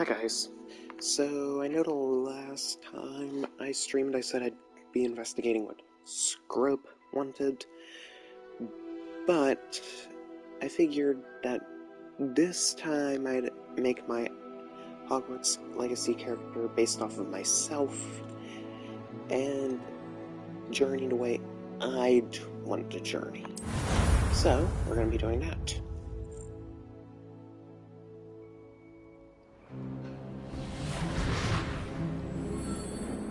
Hi guys. So I know the last time I streamed I said I'd be investigating what Scrope wanted, but I figured that this time I'd make my Hogwarts Legacy character based off of myself and journey the way I'd want to journey. So we're going to be doing that.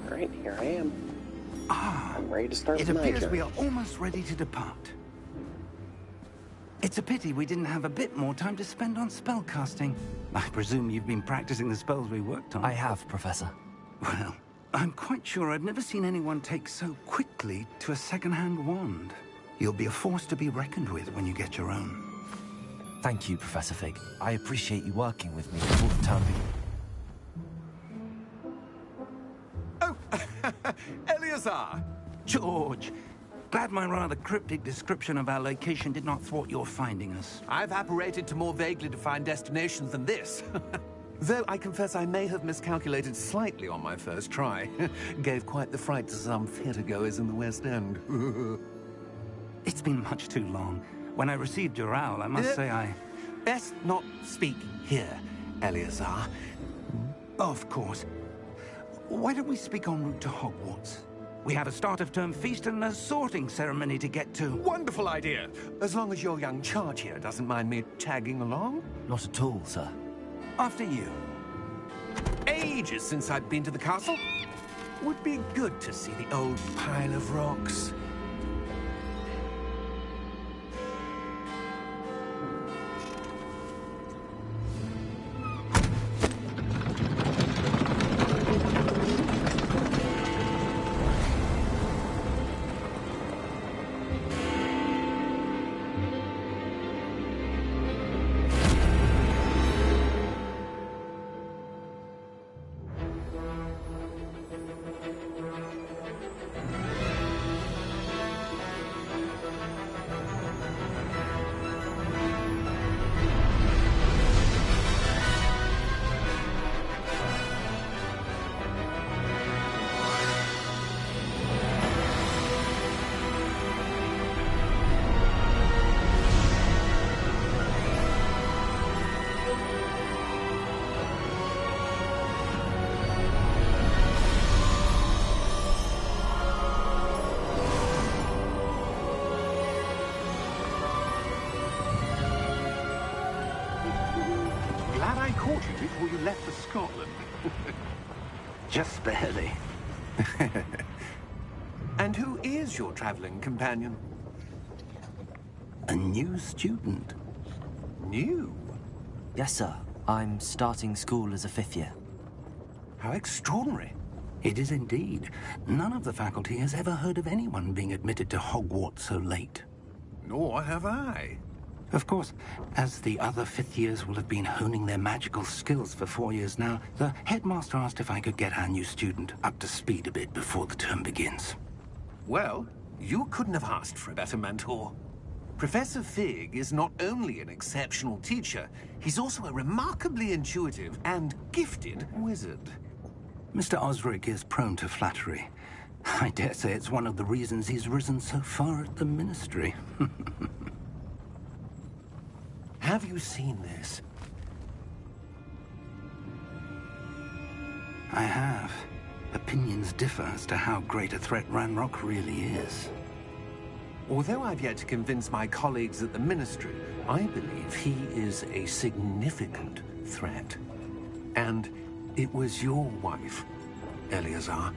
Alright, here I am. I'm ready to start with my journey. It appears we are almost ready to depart. It's a pity we didn't have a bit more time to spend on spellcasting. I presume you've been practicing the spells we worked on. I have, Professor. Well, I'm quite sure I've never seen anyone take so quickly to a second-hand wand. You'll be a force to be reckoned with when you get your own. Thank you, Professor Fig. I appreciate you working with me before the term begins. Eleazar! George! Glad my rather cryptic description of our location did not thwart your finding us. I've apparated to more vaguely defined destinations than this. Though I confess I may have miscalculated slightly on my first try. Gave quite the fright to some theatre-goers in the West End. It's been much too long. When I received your owl, I must say I... Best not speak here, Eleazar. Of course. Why don't we speak en route to Hogwarts? We have a start-of-term feast and a sorting ceremony to get to. Wonderful idea! As long as your young charge here doesn't mind me tagging along. Not at all, sir. After you. Ages since I've been to the castle. Would be good to see the old pile of rocks. Caught you before you left for Scotland. Just barely. And who is your traveling companion? A new student. New? Yes, sir. I'm starting school as a 5th year. How extraordinary. It is indeed. None of the faculty has ever heard of anyone being admitted to Hogwarts so late. Nor have I. Of course, as the other 5th years will have been honing their magical skills for 4 years now, the headmaster asked if I could get our new student up to speed a bit before the term begins. Well, you couldn't have asked for a better mentor. Professor Fig is not only an exceptional teacher, he's also a remarkably intuitive and gifted wizard. Mr. Osric is prone to flattery. I dare say it's one of the reasons he's risen so far at the Ministry. Have you seen this? I have. Opinions differ as to how great a threat Ranrock really is. Although I've yet to convince my colleagues at the Ministry, I believe he is a significant threat. And it was your wife, Eleazar,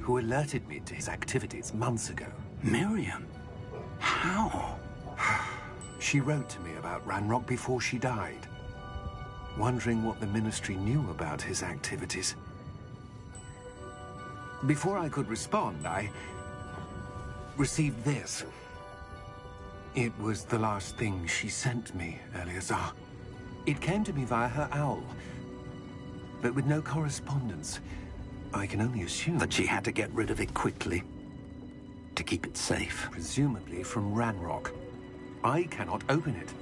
who alerted me to his activities months ago. Miriam? How? She wrote to me about Ranrock before she died, wondering what the Ministry knew about his activities. Before I could respond, I received this. It was the last thing she sent me, Eleazar. It came to me via her owl, but with no correspondence. I can only assume that she had to get rid of it quickly to keep it safe. Presumably from Ranrock. I cannot open it.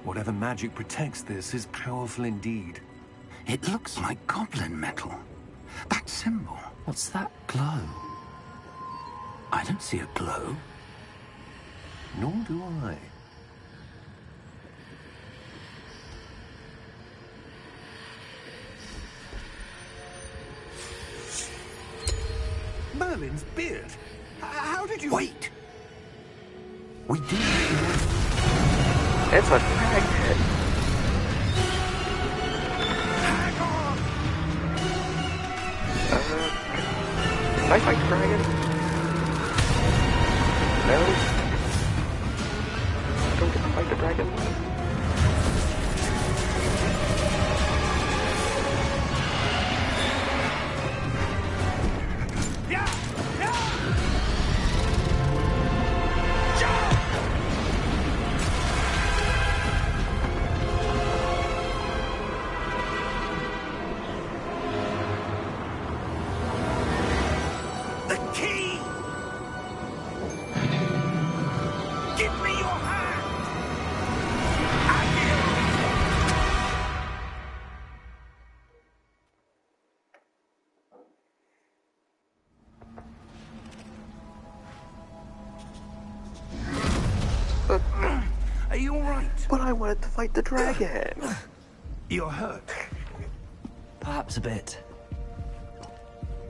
Whatever magic protects this is powerful indeed. It looks like goblin metal. That symbol. What's that glow? I don't see a glow. Nor do I. Merlin's beard. How did you... Wait! We did. It's a draghead. Hang on! Can I fight the dragon? No? I don't get to fight the dragon? Yeah! Yeah! The key! Give me your hand! Are you all right? But I wanted to fight the dragon. You're hurt. Perhaps a bit.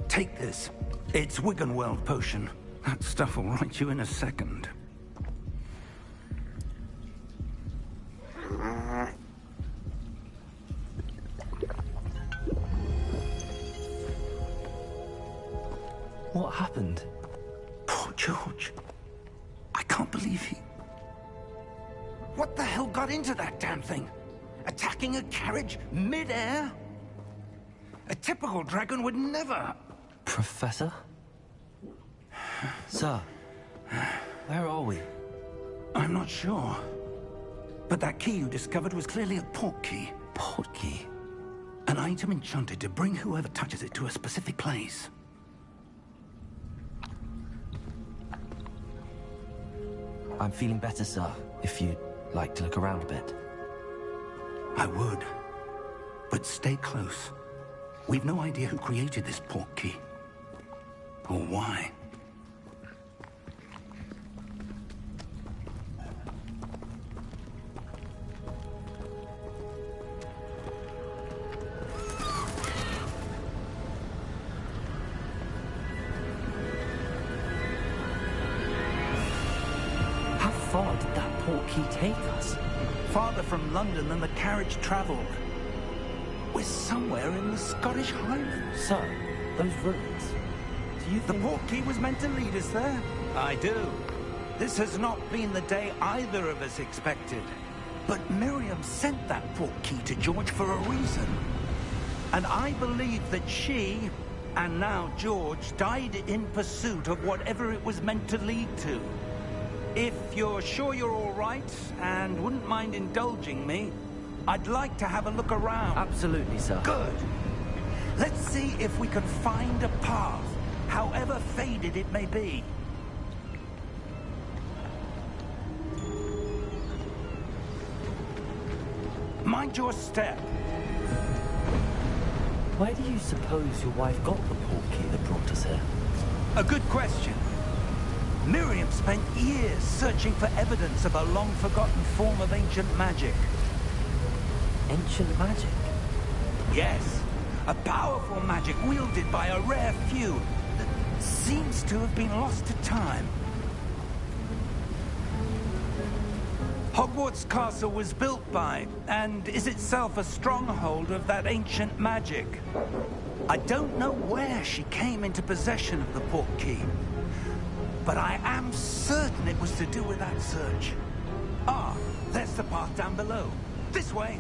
Take this. It's Wiggenweld potion. That stuff will right you in a second. What happened? Poor George. I can't believe he... What the hell got into that damn thing? Attacking a carriage mid-air? A typical dragon would never... Professor? Sir, where are we? I'm not sure. But that key you discovered was clearly a port key. Port key? An item enchanted to bring whoever touches it to a specific place. I'm feeling better, sir, if you'd like to look around a bit. I would. But stay close. We've no idea who created this port key. Or why. How far did that port key take us? Farther from London than the carriage travelled. We're somewhere in the Scottish Highlands. Sir, those ruins. Do you The think... port key was meant to lead us there? I do. This has not been the day either of us expected. But Miriam sent that port key to George for a reason. And I believe that she, and now George, died in pursuit of whatever it was meant to lead to. If you're sure you're all right, and wouldn't mind indulging me, I'd like to have a look around. Absolutely, sir. Good. Let's see if we can find a path, however faded it may be. Mind your step. Where do you suppose your wife got the port key that brought us here? A good question. Miriam spent years searching for evidence of a long-forgotten form of ancient magic. Ancient magic? Yes, a powerful magic wielded by a rare few that seems to have been lost to time. Hogwarts Castle was built by, and is itself a stronghold of that ancient magic. I don't know where she came into possession of the port key, but I am certain it was to do with that search. Ah, there's the path down below. This way.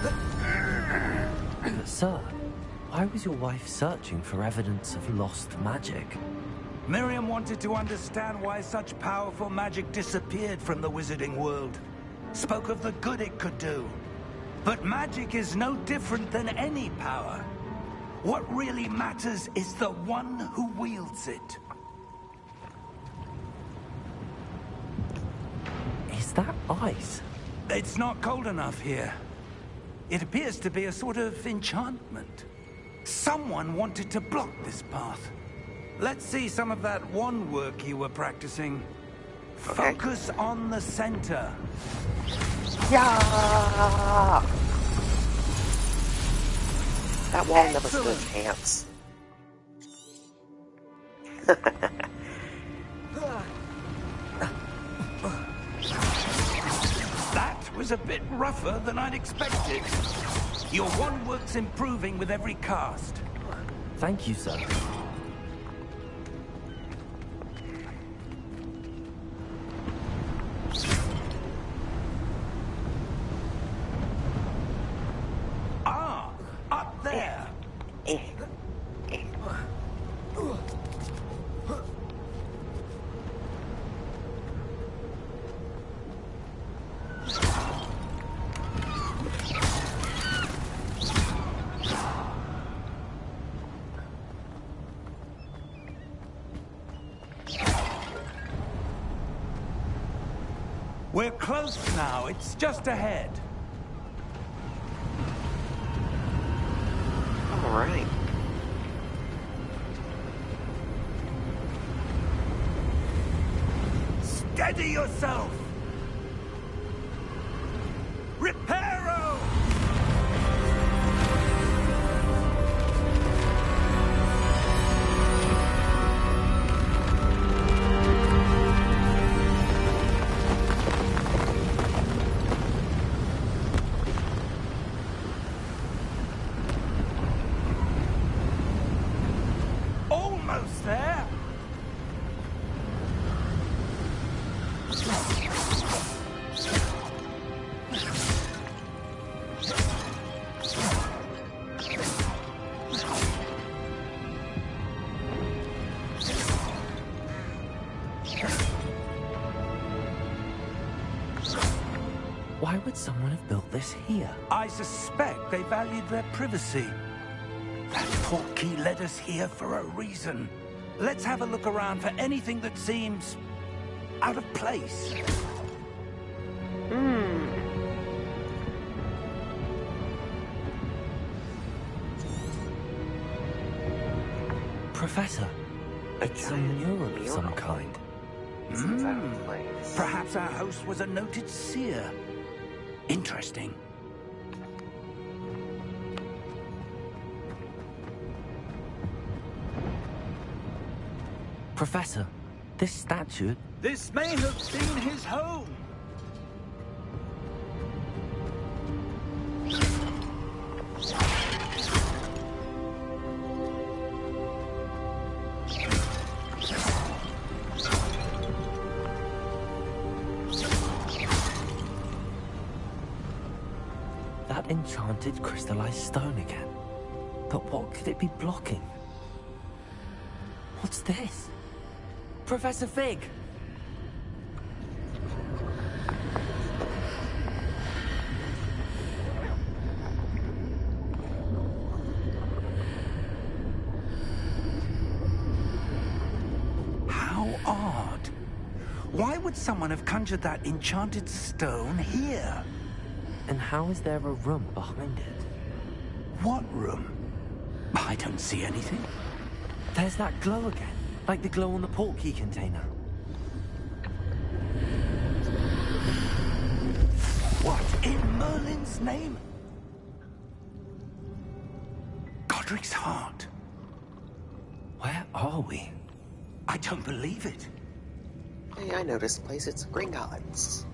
But sir, why was your wife searching for evidence of lost magic? Miriam wanted to understand why such powerful magic disappeared from the wizarding world. Spoke of the good it could do. But magic is no different than any power. What really matters is the one who wields it. Is that ice? It's not cold enough here. It appears to be a sort of enchantment. Someone wanted to block this path. Let's see some of that wand work you were practicing. Okay. Focus on the center. Yeah! That wall never stood a Excellent. chance. That was a bit rougher than I'd expected. Your wand work's improving with every cast. Thank you, sir. Ah, up there. Eh, eh. We're close now. It's just ahead. All right. Steady yourself. Reparo! Almost there. Why would someone have built this here? I suspect they valued their privacy. That portkey led us here for a reason. Let's have a look around for anything that seems out of place. Professor, it's a mural of some kind. Seems out of place. Perhaps our host was a noted seer. Interesting. Professor, this statue... This may have been his home. That enchanted crystallized stone again. But what could it be blocking? What's this? Professor Fig! How odd. Why would someone have conjured that enchanted stone here? And how is there a room behind it? What room? I don't see anything. There's that glow again, like the glow on the portkey container. What in Merlin's name? Godric's heart. Where are we? I don't believe it. Hey, I know this place. It's Gringotts.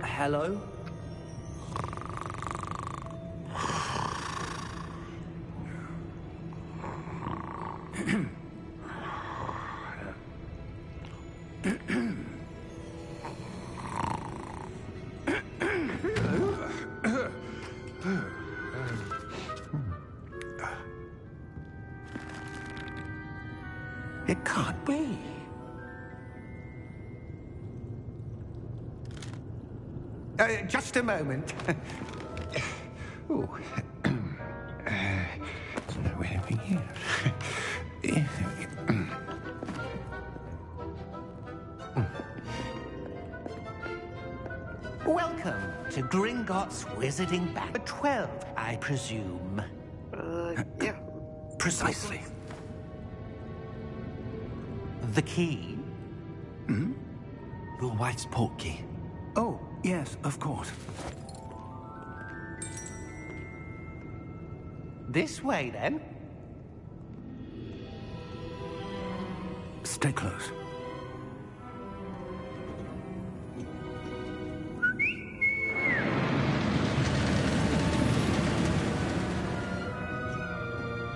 Hello? It can't be. Just a moment. Oh. Wait a minute here. Welcome to Gringotts Wizarding Bank 12, I presume. Yeah. Precisely. The key? Hmm? Your wife's portkey. Oh, yes, of course. This way, then. Stay close.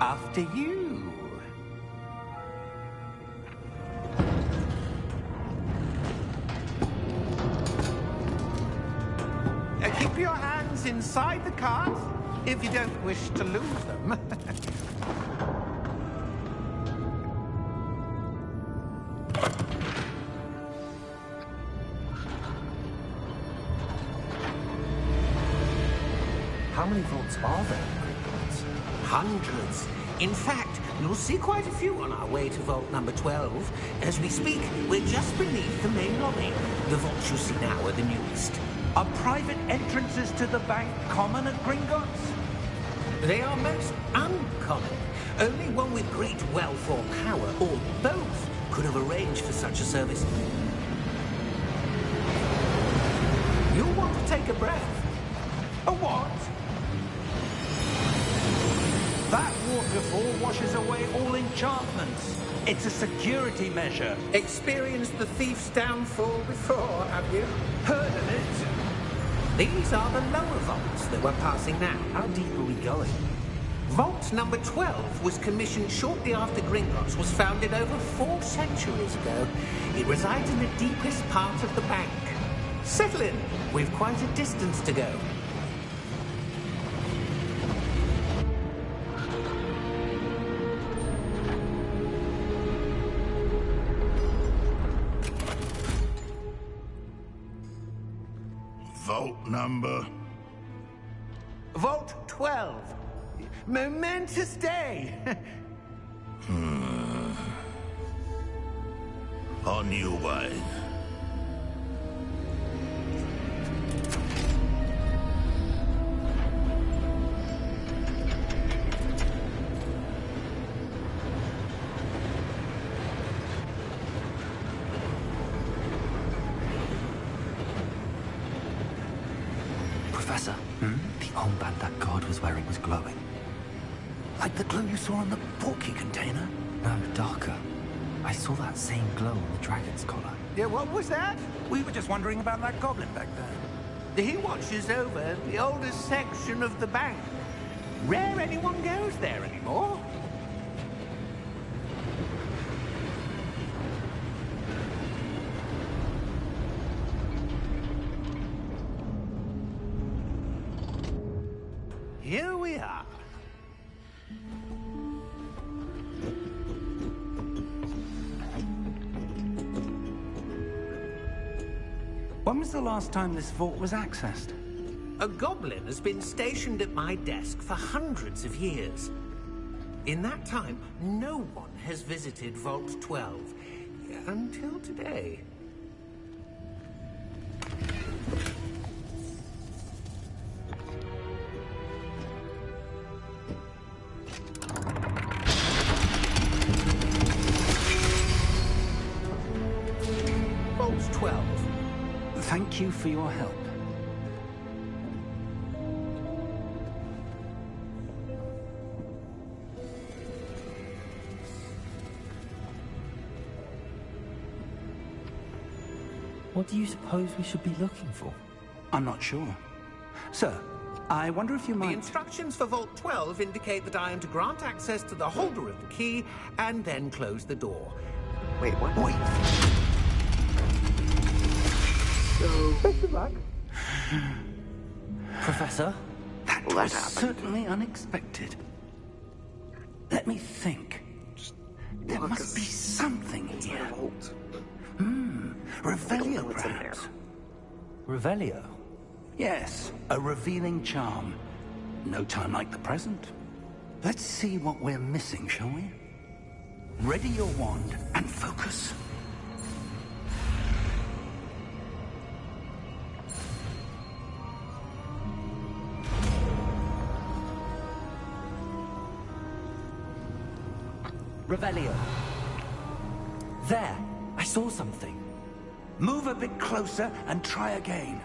After you. Keep your hands inside the cart if you don't wish to lose them. How many vaults are there in Gringotts? Hundreds. In fact, you'll see quite a few on our way to vault number 12. As we speak, we're just beneath the main lobby. The vaults you see now are the newest. Are private entrances to the bank common at Gringotts? They are most uncommon. Only one with great wealth or power, or both, could have arranged for such a service. You'll want to take a breath. A what? That waterfall washes away all enchantments. It's a security measure. Experienced the thief's downfall before, have you? Heard of it? These are the lower vaults that we're passing now. How deep are we going? Vault number 12 was commissioned shortly after Gringotts was founded over 4 centuries ago. It resides in the deepest part of the bank. Settle in. We've quite a distance to go. Vault number? Vault 12. Momentous day. On your way. Professor, the armband that guard was wearing was glowing. Like the glow you saw on the portkey container? No, darker. I saw that same glow on the dragon's collar. Yeah, what was that? We were just wondering about that goblin back there. He watches over the oldest section of the bank. Rare anyone goes there anymore. Here we are. When was the last time this vault was accessed? A goblin has been stationed at my desk for hundreds of years. In that time, no one has visited Vault 12. Until today. Vault 12. Thank you for your help. What do you suppose we should be looking for? I'm not sure. Sir, I wonder if you The might... instructions for Vault 12 indicate that I am to grant access to the holder of the key and then close the door. Wait, what? Wait. So, Professor? That Well, that was happened. certainly unexpected. Let me think. There look, must be something it's not a here. vault. Revelio, know what's in perhaps. Revelio? Yes, a revealing charm. No time like the present. Let's see what we're missing, shall we? Ready your wand and focus. Revelio. There! I saw something. Move a bit closer and try again.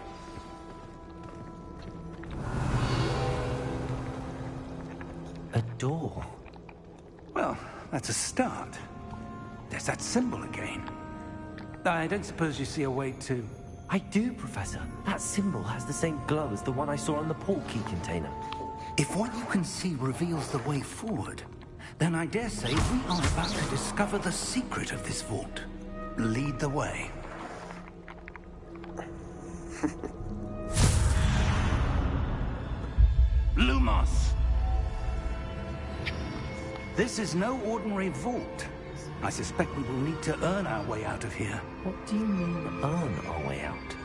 A door. Well, that's a start. There's that symbol again. I don't suppose you see a way to... I do, Professor. That symbol has the same glow as the one I saw on the portkey container. If what you can see reveals the way forward, then I dare say we are about to discover the secret of this vault. Lead the way. Lumos! This is no ordinary vault. I suspect we will need to earn our way out of here. What do you mean, earn our way out?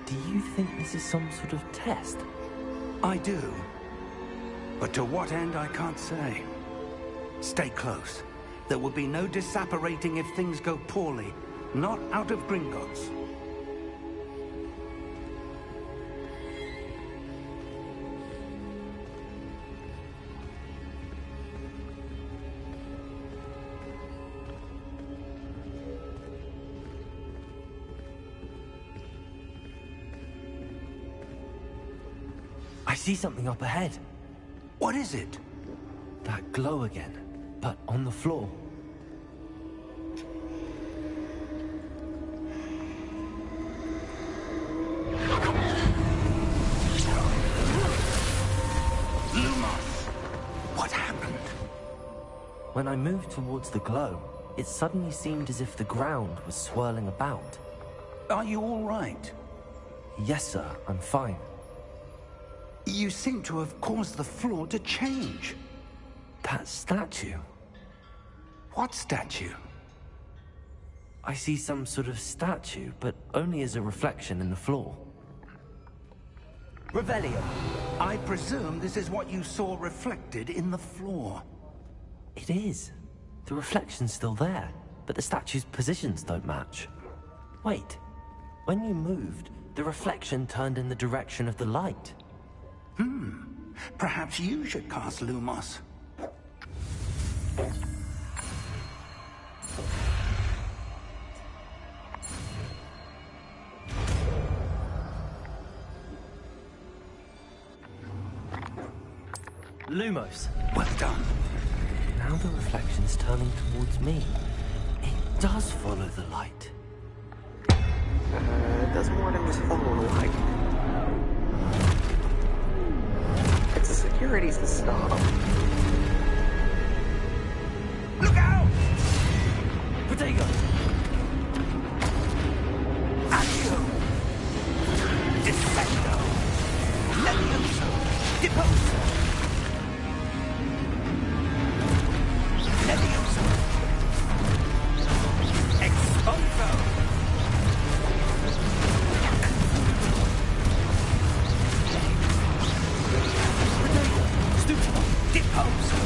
Do you think this is some sort of test? I do. But to what end, I can't say. Stay close. There will be no disapparating if things go poorly. Not out of Gringotts. I see something up ahead. What is it? That glow again, but on the floor. Lumos! What happened? When I moved towards the glow, it suddenly seemed as if the ground was swirling about. Are you all right? Yes, sir, I'm fine. You seem to have caused the floor to change. That statue. What statue? I see some sort of statue, but only as a reflection in the floor. Revelio, I presume this is what you saw reflected in the floor. It is. The reflection's still there, but the statue's positions don't match. Wait. When you moved, the reflection turned in the direction of the light. Perhaps you should cast Lumos. Lumos. Well done. Now the reflection's turning towards me. It does follow the light. It does more than just follow the light. It's a security system. Look out! Protego! Accio! Defendo! Levioso! Deposo! Levioso! Exposo! Deposo!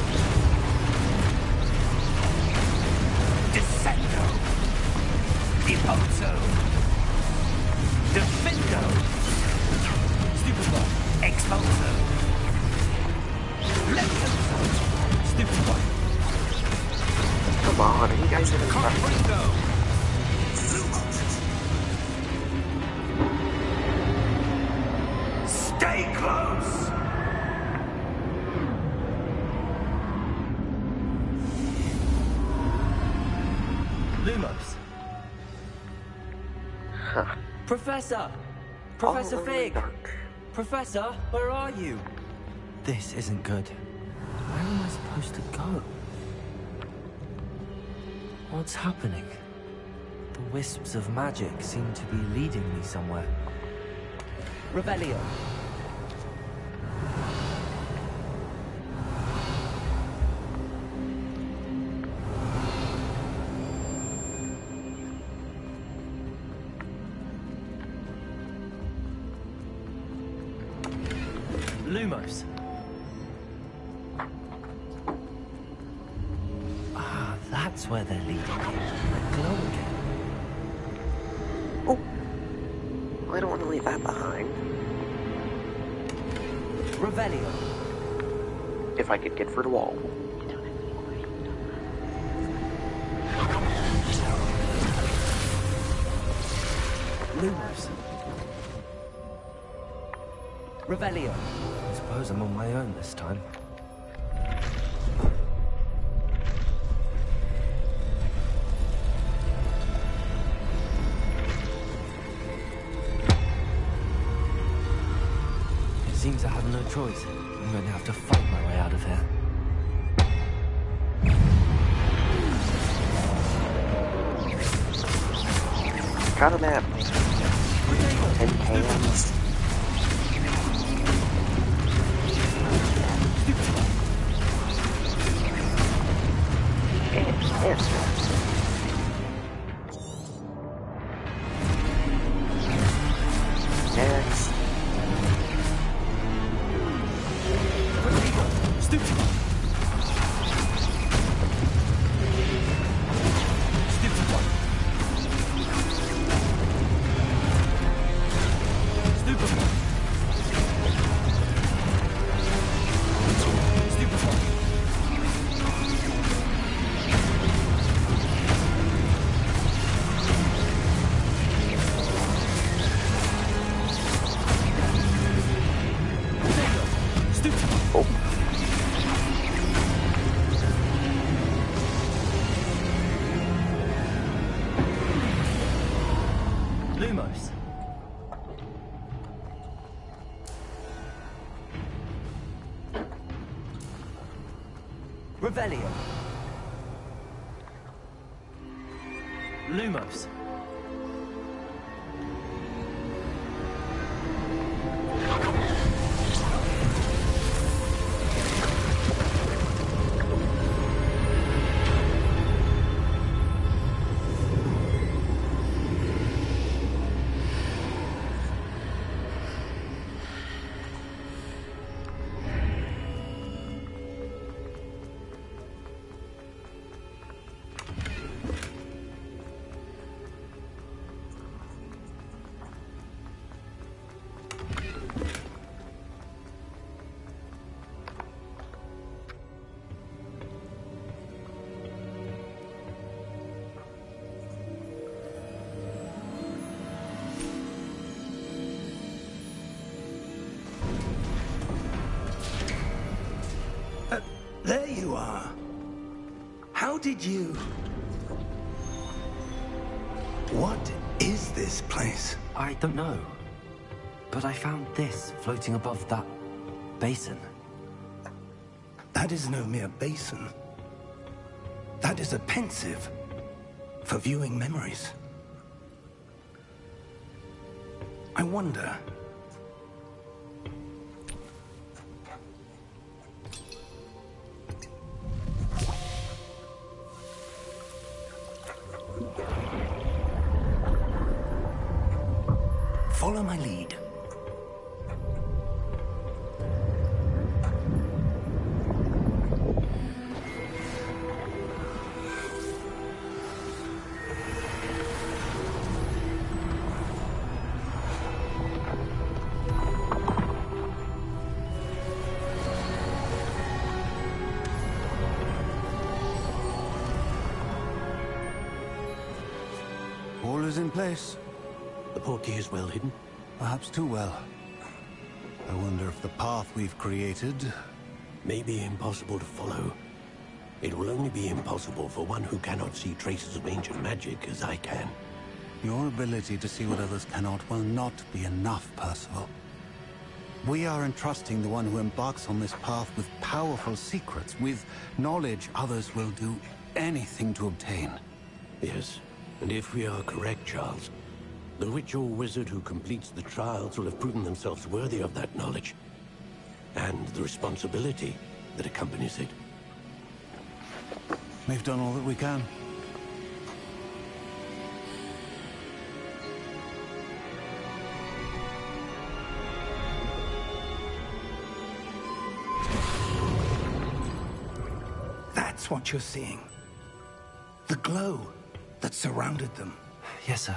Descendo! Deposo! Defendo! Stupido! Exposo! Levioso! Stupido! Come on, you guys haven't tried. Confringo! Stay close! Lumos. Huh. Professor! Professor All Fig! dark. Professor, where are you? This isn't good. Where am I supposed to go? What's happening? The wisps of magic seem to be leading me somewhere. Revelio. Lumos. Ah, that's where they're leading me. The glow again. Oh, I don't want to leave that behind. Revelio. If I could get through the wall. Lumos. Revelio. I suppose I'm on my own this time. It seems I have no choice. I'm going to have to fight my way out of here. Got a map. 10 cans. Next. Lumos. Revelio. Lumos. There you are. How did you... What is this place? I don't know. But I found this floating above that basin. That is no mere basin. That is a pensive for viewing memories. I wonder... Follow my lead. All is in place. The portkey is well hidden. Perhaps too well. I wonder if the path we've created... May be impossible to follow. It will only be impossible for one who cannot see traces of ancient magic as I can. Your ability to see what others cannot will not be enough, Percival. We are entrusting the one who embarks on this path with powerful secrets, with knowledge others will do anything to obtain. Yes, and if we are correct, Charles, the witch or wizard who completes the trials will have proven themselves worthy of that knowledge, and the responsibility that accompanies it. We've done all that we can. That's what you're seeing. The glow that surrounded them. Yes, sir.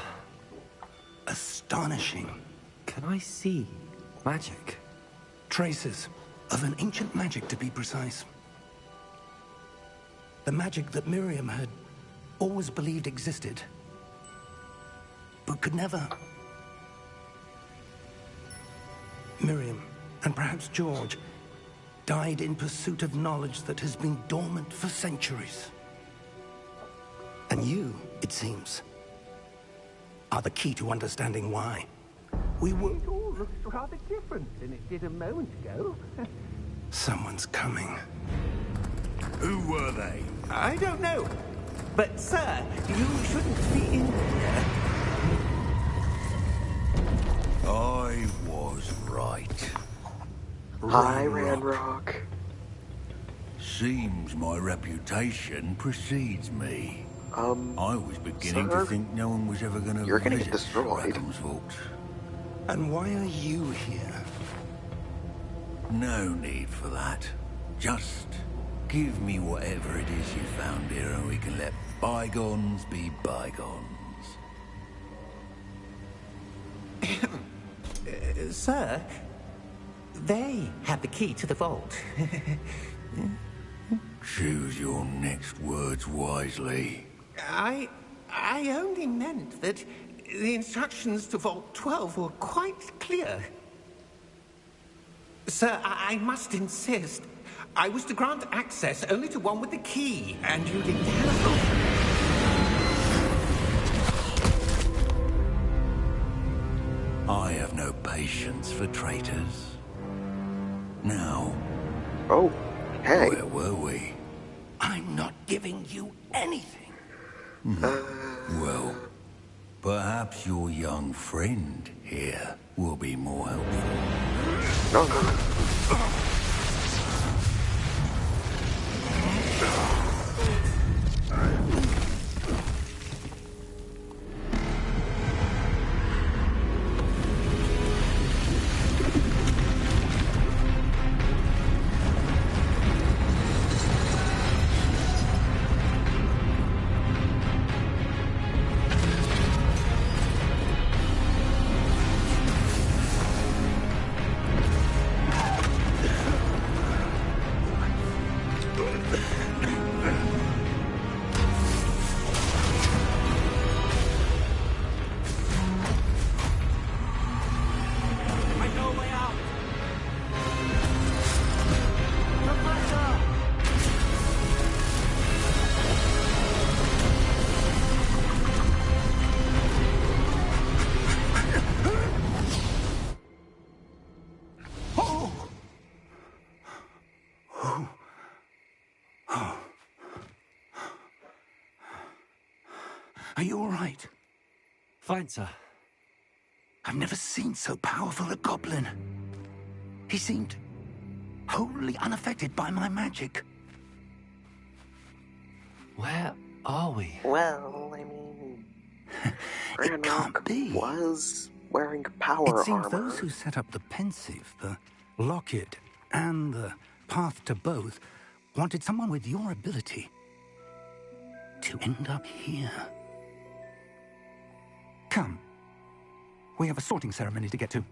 Astonishing. Can I see magic? Traces of an ancient magic, to be precise. The magic that Miriam had always believed existed, but could never Miriam, and perhaps George, died in pursuit of knowledge that has been dormant for centuries. And you, it seems, are the key to understanding why. We were... It all looks rather different than it did a moment ago. Someone's coming. Who were they? I don't know. But, sir, you shouldn't be in here. I was right. Hi, Ranrock. Seems my reputation precedes me. I was beginning sir? to think no one was ever going to You're gonna visit get destroyed. Rackham's vault. And why are you here? No need for that. Just give me whatever it is you found here and we can let bygones be bygones. Sir, they have the key to the vault. Choose your next words wisely. I only meant that the instructions to Vault 12 were quite clear. Sir, I must insist. I was to grant access only to one with the key, and you didn't have... I have no patience for traitors. Now, Oh, hey. where were we? I'm not giving you anything. Well, perhaps your young friend here will be more helpful. No, no. Are you all right? Fine, sir. I've never seen so powerful a goblin. He seemed wholly unaffected by my magic. Where are we? Well, I mean... It can't be. was wearing power It seems armor. those who set up the Pensive, the Locket, and the Path to Both wanted someone with your ability to end up here. Come. We have a sorting ceremony to get to.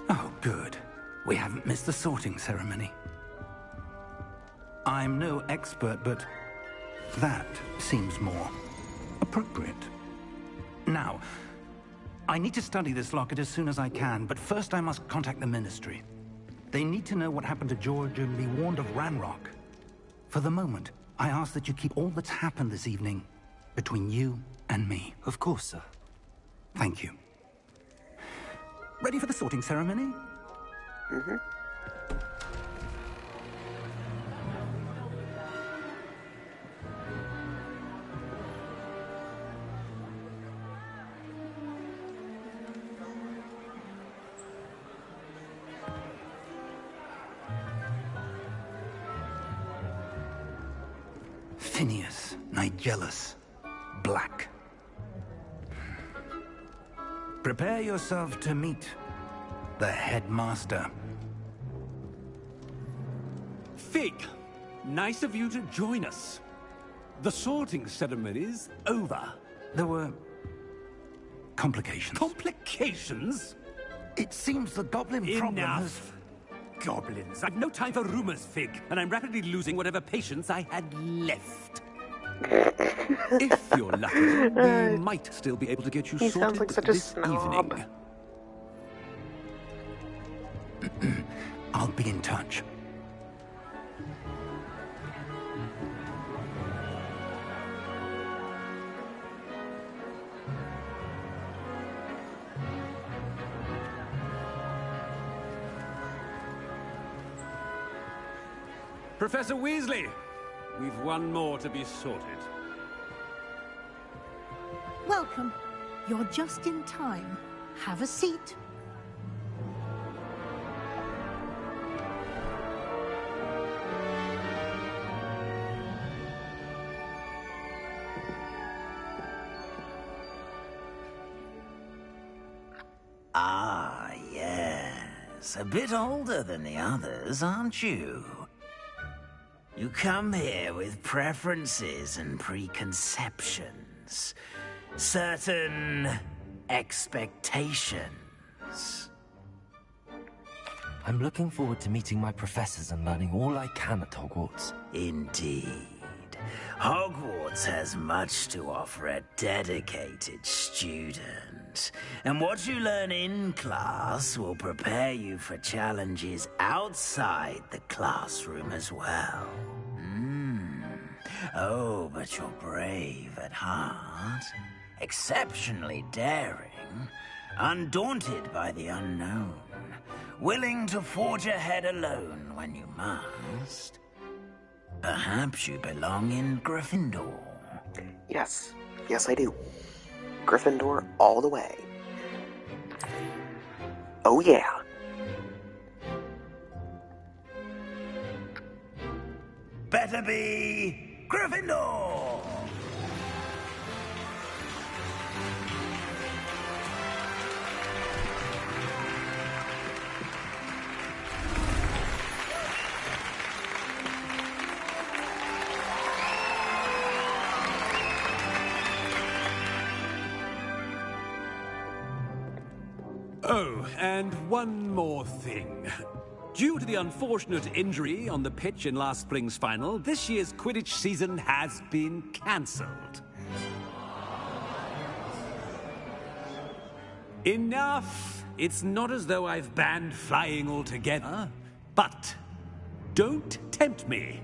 Oh, good. We haven't missed the sorting ceremony. I'm no expert, but that seems more appropriate. Now, I need to study this locket as soon as I can, but first I must contact the Ministry. They need to know what happened to George and be warned of Ranrock. For the moment, I ask that you keep all that's happened this evening between you and me. Of course, sir. Thank you. Ready for the sorting ceremony? Mm-hmm. Phineas, Nigellus, Black. Prepare yourself to meet the headmaster. Fig, nice of you to join us. The sorting ceremony's over. There were complications. Complications? It seems the goblin problem has... Enough. Goblins. I've no time for rumors, Fig, and I'm rapidly losing whatever patience I had left. If you're lucky, we might still be able to get you He sorted sounds like such a this snob. evening. I'll be in touch. Professor Weasley, we've one more to be sorted. Welcome. You're just in time. Have a seat. Ah, yes. A bit older than the others, aren't you? You come here with preferences and preconceptions. Certain expectations. I'm looking forward to meeting my professors and learning all I can at Hogwarts. Indeed. Hogwarts has much to offer a dedicated student. And what you learn in class will prepare you for challenges outside the classroom as well. Oh, but you're brave at heart. Exceptionally daring. Undaunted by the unknown. Willing to forge ahead alone when you must. Perhaps you belong in Gryffindor. Yes. Yes, I do. Gryffindor all the way. Oh, yeah. Better be Gryffindor! Oh, and one more thing. Due to the unfortunate injury on the pitch in last spring's final, this year's Quidditch season has been cancelled. Enough! It's not as though I've banned flying altogether. But don't tempt me.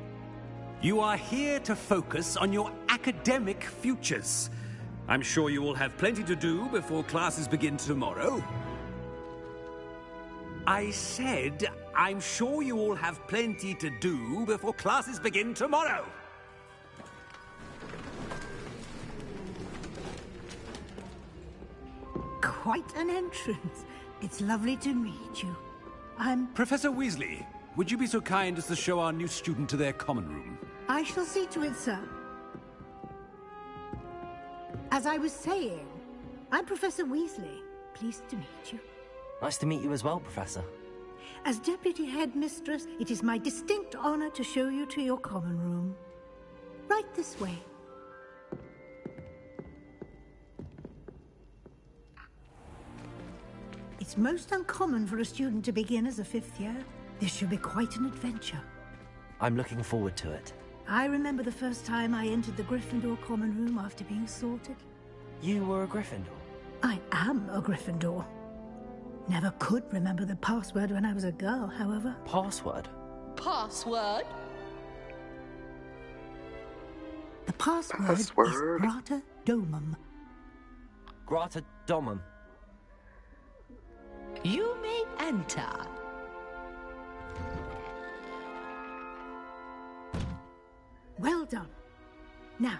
You are here to focus on your academic futures. I'm sure you will have plenty to do before classes begin tomorrow. I said, I'm sure you all have plenty to do before classes begin tomorrow. Quite an entrance. It's lovely to meet you. I'm... Professor Weasley, would you be so kind as to show our new student to their common room? I shall see to it, sir. As I was saying, I'm Professor Weasley. Pleased to meet you. Nice to meet you as well, Professor. As Deputy Headmistress, it is my distinct honor to show you to your common room. Right this way. It's most uncommon for a student to begin as a fifth year. This should be quite an adventure. I'm looking forward to it. I remember the first time I entered the Gryffindor common room after being sorted. You were a Gryffindor? I am a Gryffindor. Never could remember the password when I was a girl, however. Password? Password? The password is Grata Domum. Grata Domum. You may enter. Well done. Now,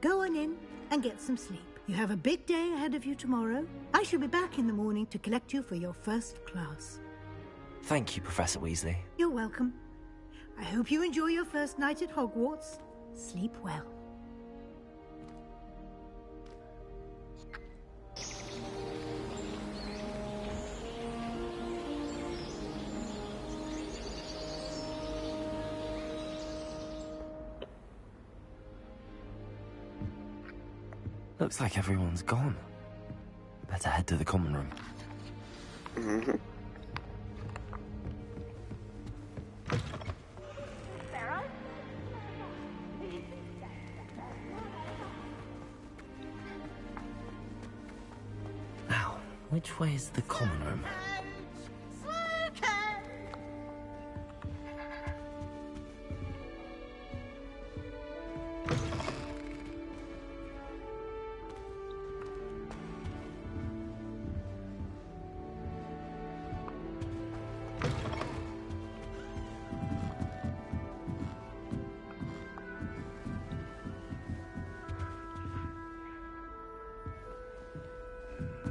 go on in and get some sleep. You have a big day ahead of you tomorrow. I shall be back in the morning to collect you for your first class. Thank you, Professor Weasley. You're welcome. I hope you enjoy your first night at Hogwarts. Sleep well. Looks like everyone's gone. Better head to the common room. Now, which way is the common room?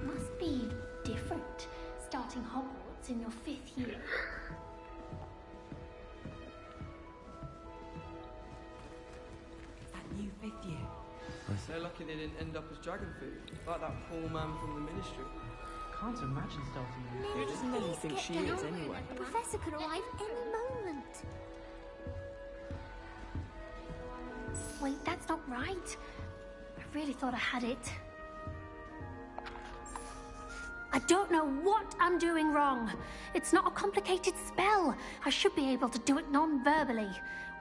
Must be different, starting Hogwarts in your 5th year. That new 5th year. They're lucky they didn't end up as dragon food, like that poor man from the Ministry. Can't imagine starting with. Who does Nelly think she is anyway? The professor could arrive any moment. Wait, that's not right. I really thought I had it. I don't know what I'm doing wrong. It's not a complicated spell. I should be able to do it non-verbally.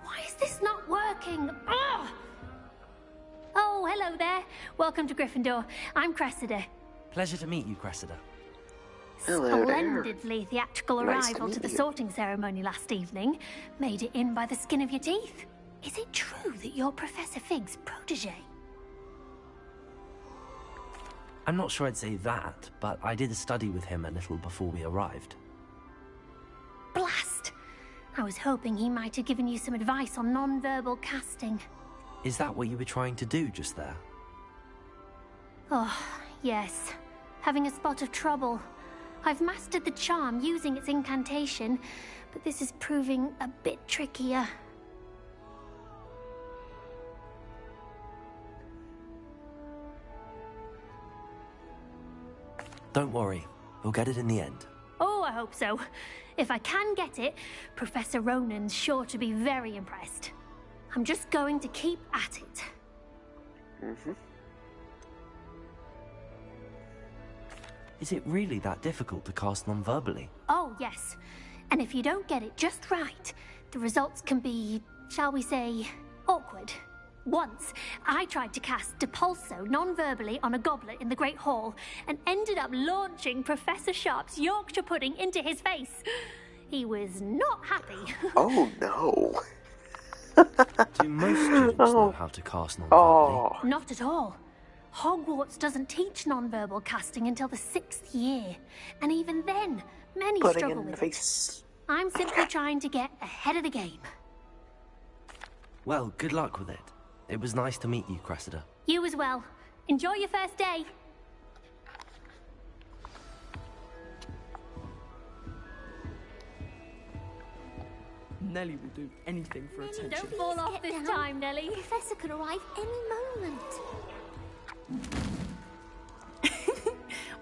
Why is this not working? Ugh! Oh, hello there. Welcome to Gryffindor. I'm Cressida. Pleasure to meet you, Cressida. Hello there. Splendidly theatrical Nice to arrival to meet the you. sorting ceremony last evening. Made it in by the skin of your teeth. Is it true that you're Professor Fig's protege? I'm not sure I'd say that, but I did a study with him a little before we arrived. Blast! I was hoping he might have given you some advice on non-verbal casting. Is that what you were trying to do just there? Oh, yes. Having a spot of trouble. I've mastered the charm using its incantation, but this is proving a bit trickier. Don't worry, we'll get it in the end. Oh, I hope so. If I can get it, Professor Ronan's sure to be very impressed. I'm just going to keep at it. Is it really that difficult to cast non-verbally? Oh, yes. And if you don't get it just right, the results can be, shall we say, awkward. Once, I tried to cast Depulso non-verbally on a goblet in the Great Hall and ended up launching Professor Sharp's Yorkshire pudding into his face. He was not happy. Oh, no. Do most students know how to cast non-verbally? Not at all. Hogwarts doesn't teach non-verbal casting until the 6th year. And even then, many Putting struggle in the with face. it. I'm simply trying to get ahead of the game. Well, good luck with it. It was nice to meet you, Cressida. You as well. Enjoy your first day. Nelly will do anything for attention. Don't fall off this time, Nelly. The professor could arrive any moment.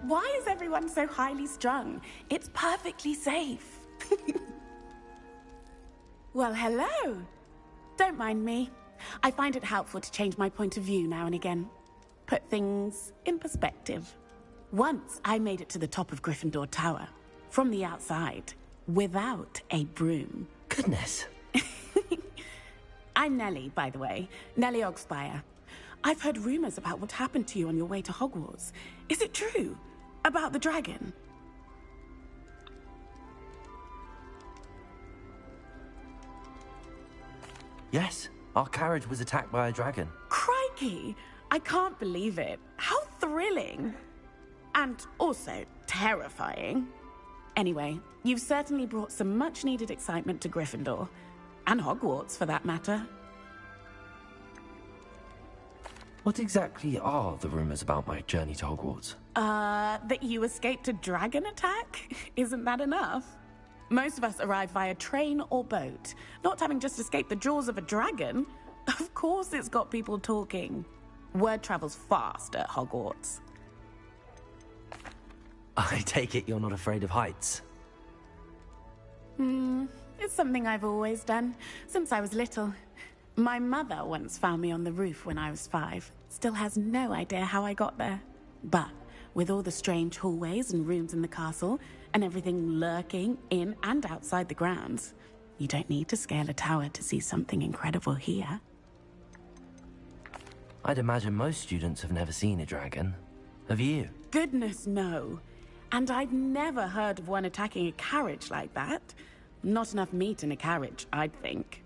Why is everyone so highly strung? It's perfectly safe. Well, hello. Don't mind me. I find it helpful to change my point of view now and again. Put things in perspective. Once I made it to the top of Gryffindor Tower, from the outside, without a broom. Goodness. I'm Nellie, by the way. Nellie Ogspire. I've heard rumors about what happened to you on your way to Hogwarts. Is it true? About the dragon? Yes, our carriage was attacked by a dragon. Crikey! I can't believe it. How thrilling! And also terrifying. Anyway, you've certainly brought some much-needed excitement to Gryffindor. And Hogwarts, for that matter. What exactly are the rumors about my journey to Hogwarts? That you escaped a dragon attack? Isn't that enough? Most of us arrive via train or boat. Not having just escaped the jaws of a dragon, of course it's got people talking. Word travels fast at Hogwarts. I take it you're not afraid of heights? It's something I've always done, since I was little. My mother once found me on the roof when I was 5. Still has no idea how I got there. But with all the strange hallways and rooms in the castle, and everything lurking in and outside the grounds, you don't need to scale a tower to see something incredible here. I'd imagine most students have never seen a dragon. Have you? Goodness, no. And I'd never heard of one attacking a carriage like that. Not enough meat in a carriage, I'd think.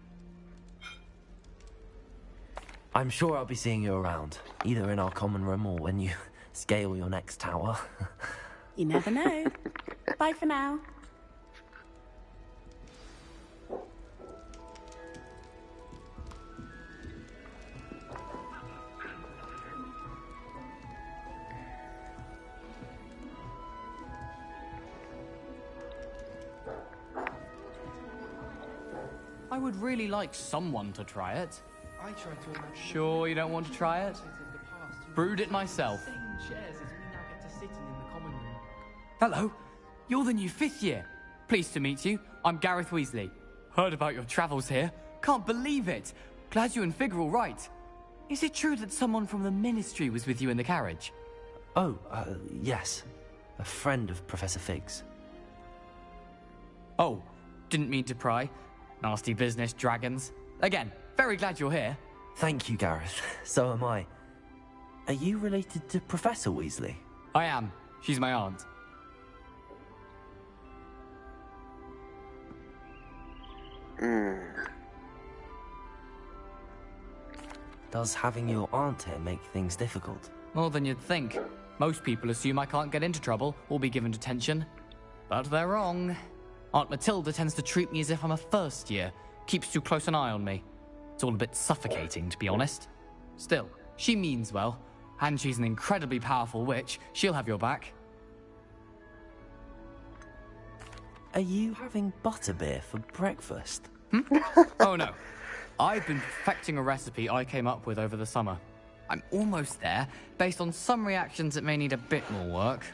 I'm sure I'll be seeing you around, either in our common room or when you scale your next tower. You never know. Bye for now. I would really like someone to try it. I tried to imagine. Sure you don't want to try it? Brewed it myself. Same chairs as we now get to sit in the common room. Hello, you're the new 5th year. Pleased to meet you. I'm Gareth Weasley. Heard about your travels here. Can't believe it. Glad you and Fig are all right. Is it true that someone from the Ministry was with you in the carriage? Oh, yes. A friend of Professor Fig's. Oh, didn't mean to pry. Nasty business, dragons. Again, very glad you're here. Thank you, Gareth. So am I. Are you related to Professor Weasley? I am. She's my aunt. Does having your aunt here make things difficult? More than you'd think. Most people assume I can't get into trouble or be given detention. But they're wrong. Aunt Matilda tends to treat me as if I'm a first year. Keeps too close an eye on me. It's all a bit suffocating, to be honest. Still, she means well. And she's an incredibly powerful witch. She'll have your back. Are you having butterbeer for breakfast? Oh no. I've been perfecting a recipe I came up with over the summer. I'm almost there. Based on some reactions, it may need a bit more work.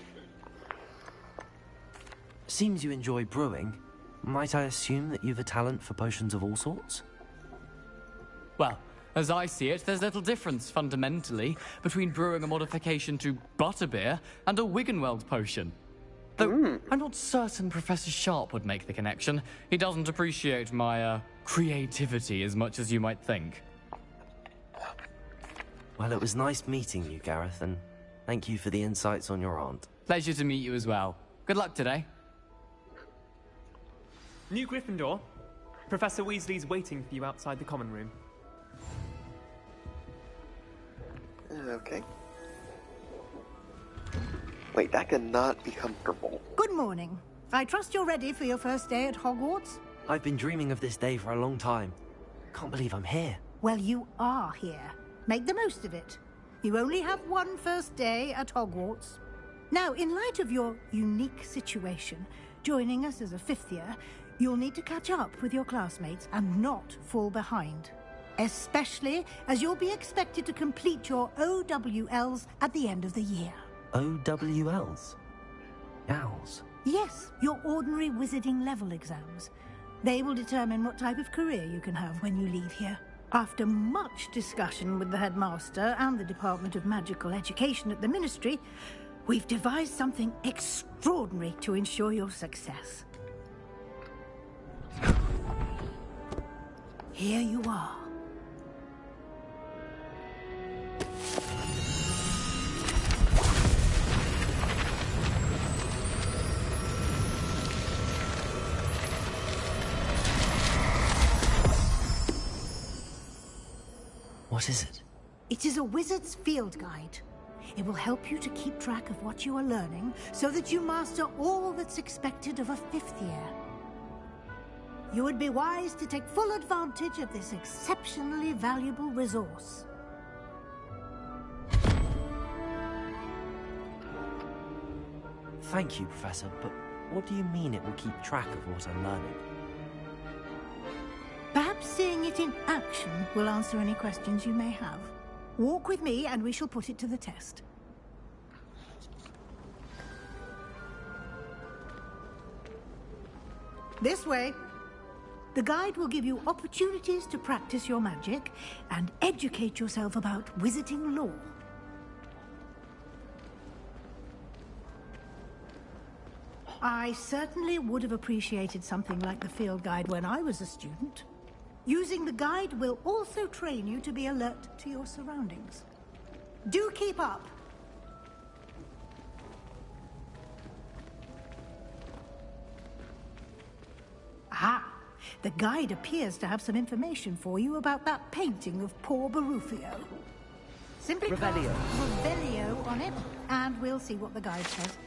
Seems you enjoy brewing. Might I assume that you've a talent for potions of all sorts? Well, as I see it, there's little difference, fundamentally, between brewing a modification to butterbeer and a Wiggenweld potion. Though I'm not certain Professor Sharp would make the connection. He doesn't appreciate my, creativity as much as you might think. Well, it was nice meeting you, Gareth, and thank you for the insights on your aunt. Pleasure to meet you as well. Good luck today. New Gryffindor. Professor Weasley's waiting for you outside the common room. Okay. Wait, that could not be comfortable. Good morning. I trust you're ready for your first day at Hogwarts? I've been dreaming of this day for a long time. Can't believe I'm here. Well, you are here. Make the most of it. You only have one first day at Hogwarts. Now, in light of your unique situation, joining us as a 5th year, you'll need to catch up with your classmates and not fall behind. Especially as you'll be expected to complete your OWLs at the end of the year. OWLs? Owls? Yes, your ordinary wizarding level exams. They will determine what type of career you can have when you leave here. After much discussion with the headmaster and the Department of Magical Education at the Ministry, we've devised something extraordinary to ensure your success. Here you are. What is it? It is a wizard's field guide. It will help you to keep track of what you are learning so that you master all that's expected of a 5th year. You would be wise to take full advantage of this exceptionally valuable resource. Thank you, Professor, but what do you mean it will keep track of what I'm learning? Perhaps seeing it in action will answer any questions you may have. Walk with me and we shall put it to the test. This way. The guide will give you opportunities to practice your magic and educate yourself about wizarding lore. I certainly would have appreciated something like the field guide when I was a student. Using the guide will also train you to be alert to your surroundings. Do keep up! Aha! The guide appears to have some information for you about that painting of poor Barufio. Simply cast Revelio. Revelio on it, and we'll see what the guide says.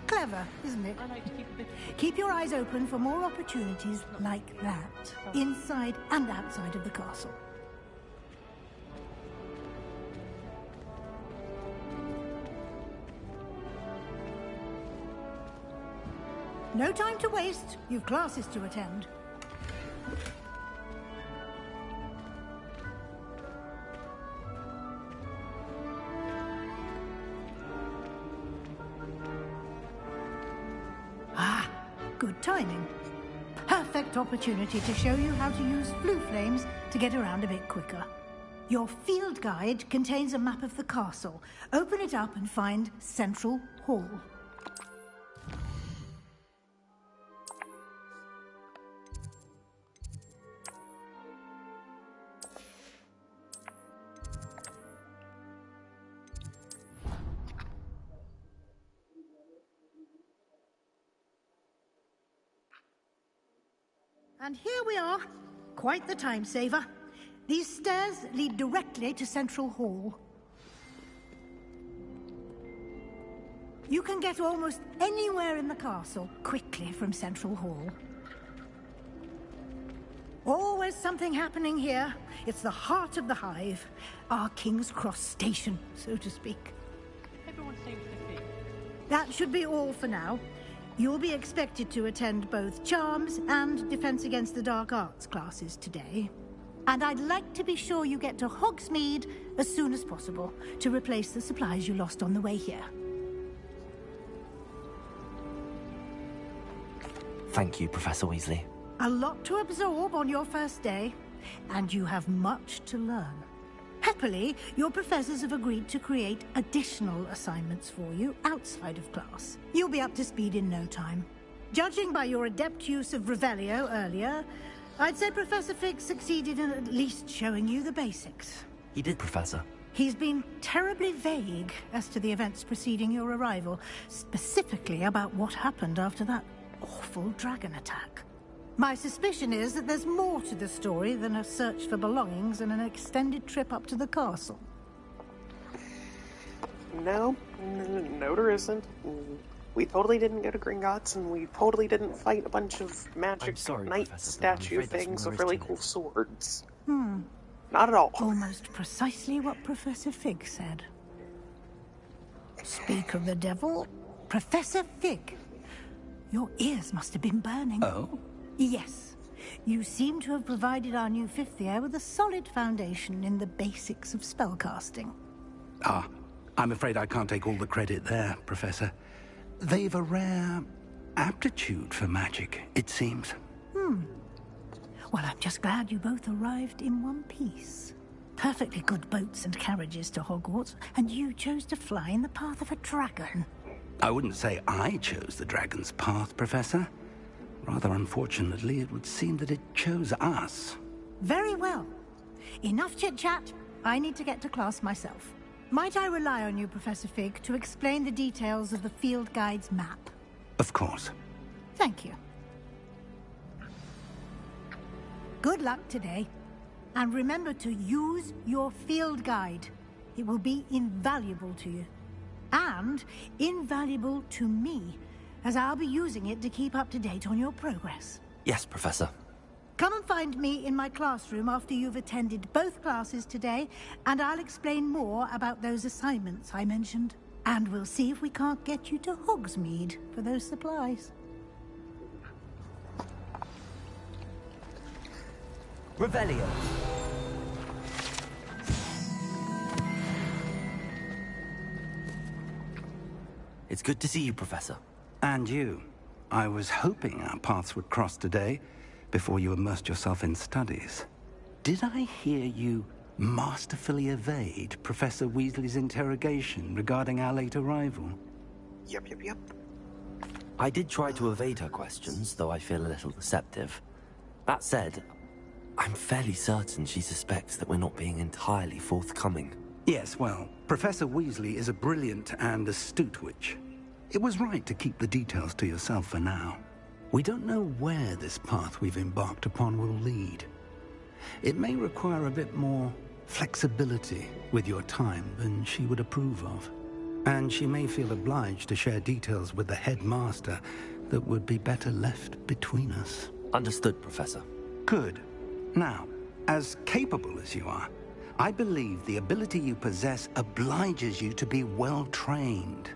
Clever, isn't it? Keep your eyes open for more opportunities like that, inside and outside of the castle. No time to waste. You've classes to attend. Ah, good timing. Perfect opportunity to show you how to use flue flames to get around a bit quicker. Your field guide contains a map of the castle. Open it up and find Central Hall. And here we are. Quite the time saver. These stairs lead directly to Central Hall. You can get almost anywhere in the castle quickly from Central Hall. Always something happening here. It's the heart of the hive. Our King's Cross station, so to speak. Everyone seems to think. That should be all for now. You'll be expected to attend both Charms and Defense Against the Dark Arts classes today. And I'd like to be sure you get to Hogsmeade as soon as possible to replace the supplies you lost on the way here. Thank you, Professor Weasley. A lot to absorb on your first day, and you have much to learn. Happily, your professors have agreed to create additional assignments for you outside of class. You'll be up to speed in no time. Judging by your adept use of Revelio earlier, I'd say Professor Fig succeeded in at least showing you the basics. He did, Professor. He's been terribly vague as to the events preceding your arrival, specifically about what happened after that awful dragon attack. My suspicion is that there's more to the story than a search for belongings and an extended trip up to the castle. No, there isn't. We totally didn't go to Gringotts, and we totally didn't fight a bunch of magic knight statue things with really cool swords. Not at all. Almost precisely what Professor Fig said. Speak of the devil, Professor Fig. Your ears must have been burning. Oh? Yes. You seem to have provided our new 5th year with a solid foundation in the basics of spellcasting. Ah, I'm afraid I can't take all the credit there, Professor. They've a rare aptitude for magic, it seems. Well, I'm just glad you both arrived in one piece. Perfectly good boats and carriages to Hogwarts, and you chose to fly in the path of a dragon. I wouldn't say I chose the dragon's path, Professor. Rather unfortunately, it would seem that it chose us. Very well. Enough chit-chat. I need to get to class myself. Might I rely on you, Professor Fig, to explain the details of the field guide's map? Of course. Thank you. Good luck today. And remember to use your field guide. It will be invaluable to you. And invaluable to me, as I'll be using it to keep up to date on your progress. Yes, Professor. Come and find me in my classroom after you've attended both classes today, and I'll explain more about those assignments I mentioned. And we'll see if we can't get you to Hogsmeade for those supplies. Revelio. It's good to see you, Professor. And you. I was hoping our paths would cross today, before you immersed yourself in studies. Did I hear you masterfully evade Professor Weasley's interrogation regarding our late arrival? Yep. I did try to evade her questions, though I feel a little deceptive. That said, I'm fairly certain she suspects that we're not being entirely forthcoming. Yes, well, Professor Weasley is a brilliant and astute witch. It was right to keep the details to yourself for now. We don't know where this path we've embarked upon will lead. It may require a bit more flexibility with your time than she would approve of. And she may feel obliged to share details with the headmaster that would be better left between us. Understood, Professor. Good. Now, as capable as you are, I believe the ability you possess obliges you to be well trained.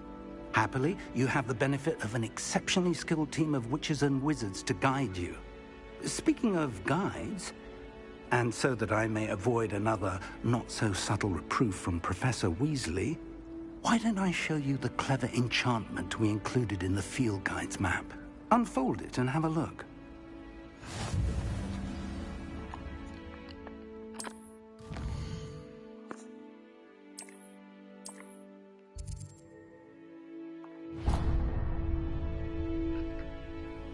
Happily, you have the benefit of an exceptionally skilled team of witches and wizards to guide you. Speaking of guides, and so that I may avoid another not-so-subtle reproof from Professor Weasley, why don't I show you the clever enchantment we included in the field guide's map? Unfold it and have a look.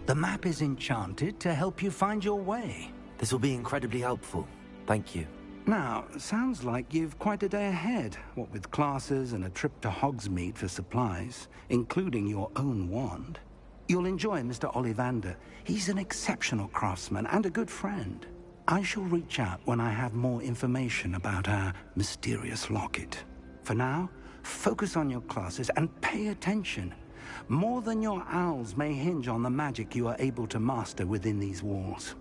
The map is enchanted to help you find your way. This will be incredibly helpful. Thank you. Now, sounds like you've quite a day ahead, what with classes and a trip to Hogsmeade for supplies, including your own wand. You'll enjoy Mr. Ollivander. He's an exceptional craftsman and a good friend. I shall reach out when I have more information about our mysterious locket. For now, focus on your classes and pay attention. More than your owls may hinge on the magic you are able to master within these walls.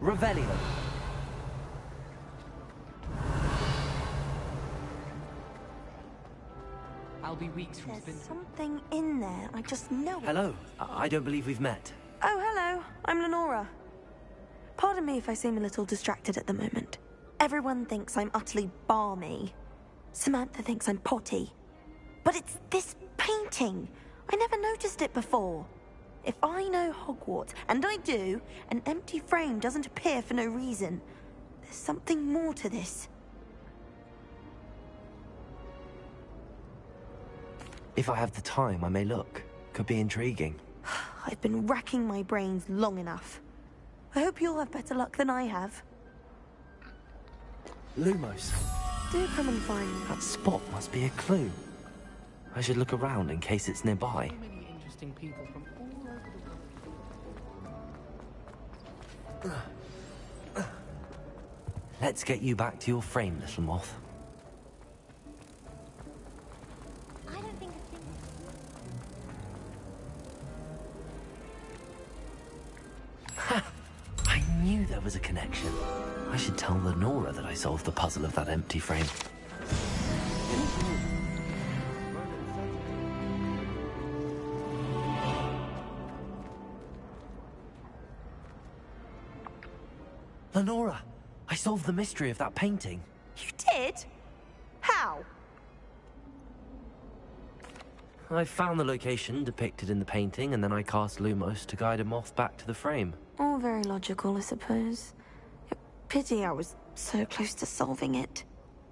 Revelio. I'll be weeks from There's something in there. I just know it. Hello. I don't believe we've met. Oh, hello. I'm Lenora. Pardon me if I seem a little distracted at the moment. Everyone thinks I'm utterly balmy. Samantha thinks I'm potty. But it's this painting. I never noticed it before. If I know Hogwarts, and I do, an empty frame doesn't appear for no reason. There's something more to this. If I have the time, I may look. Could be intriguing. I've been racking my brains long enough. I hope you'll have better luck than I have. Lumos. Do come and find me. That spot must be a clue. I should look around in case it's nearby. So many interesting people from all over the... Let's get you back to your frame, little moth. I knew there was a connection. I should tell Lenora that I solved the puzzle of that empty frame. Lenora, I solved the mystery of that painting. You did? How? I found the location depicted in the painting, and then I cast Lumos to guide him off back to the frame. All very logical, I suppose. Pity I was so close to solving it.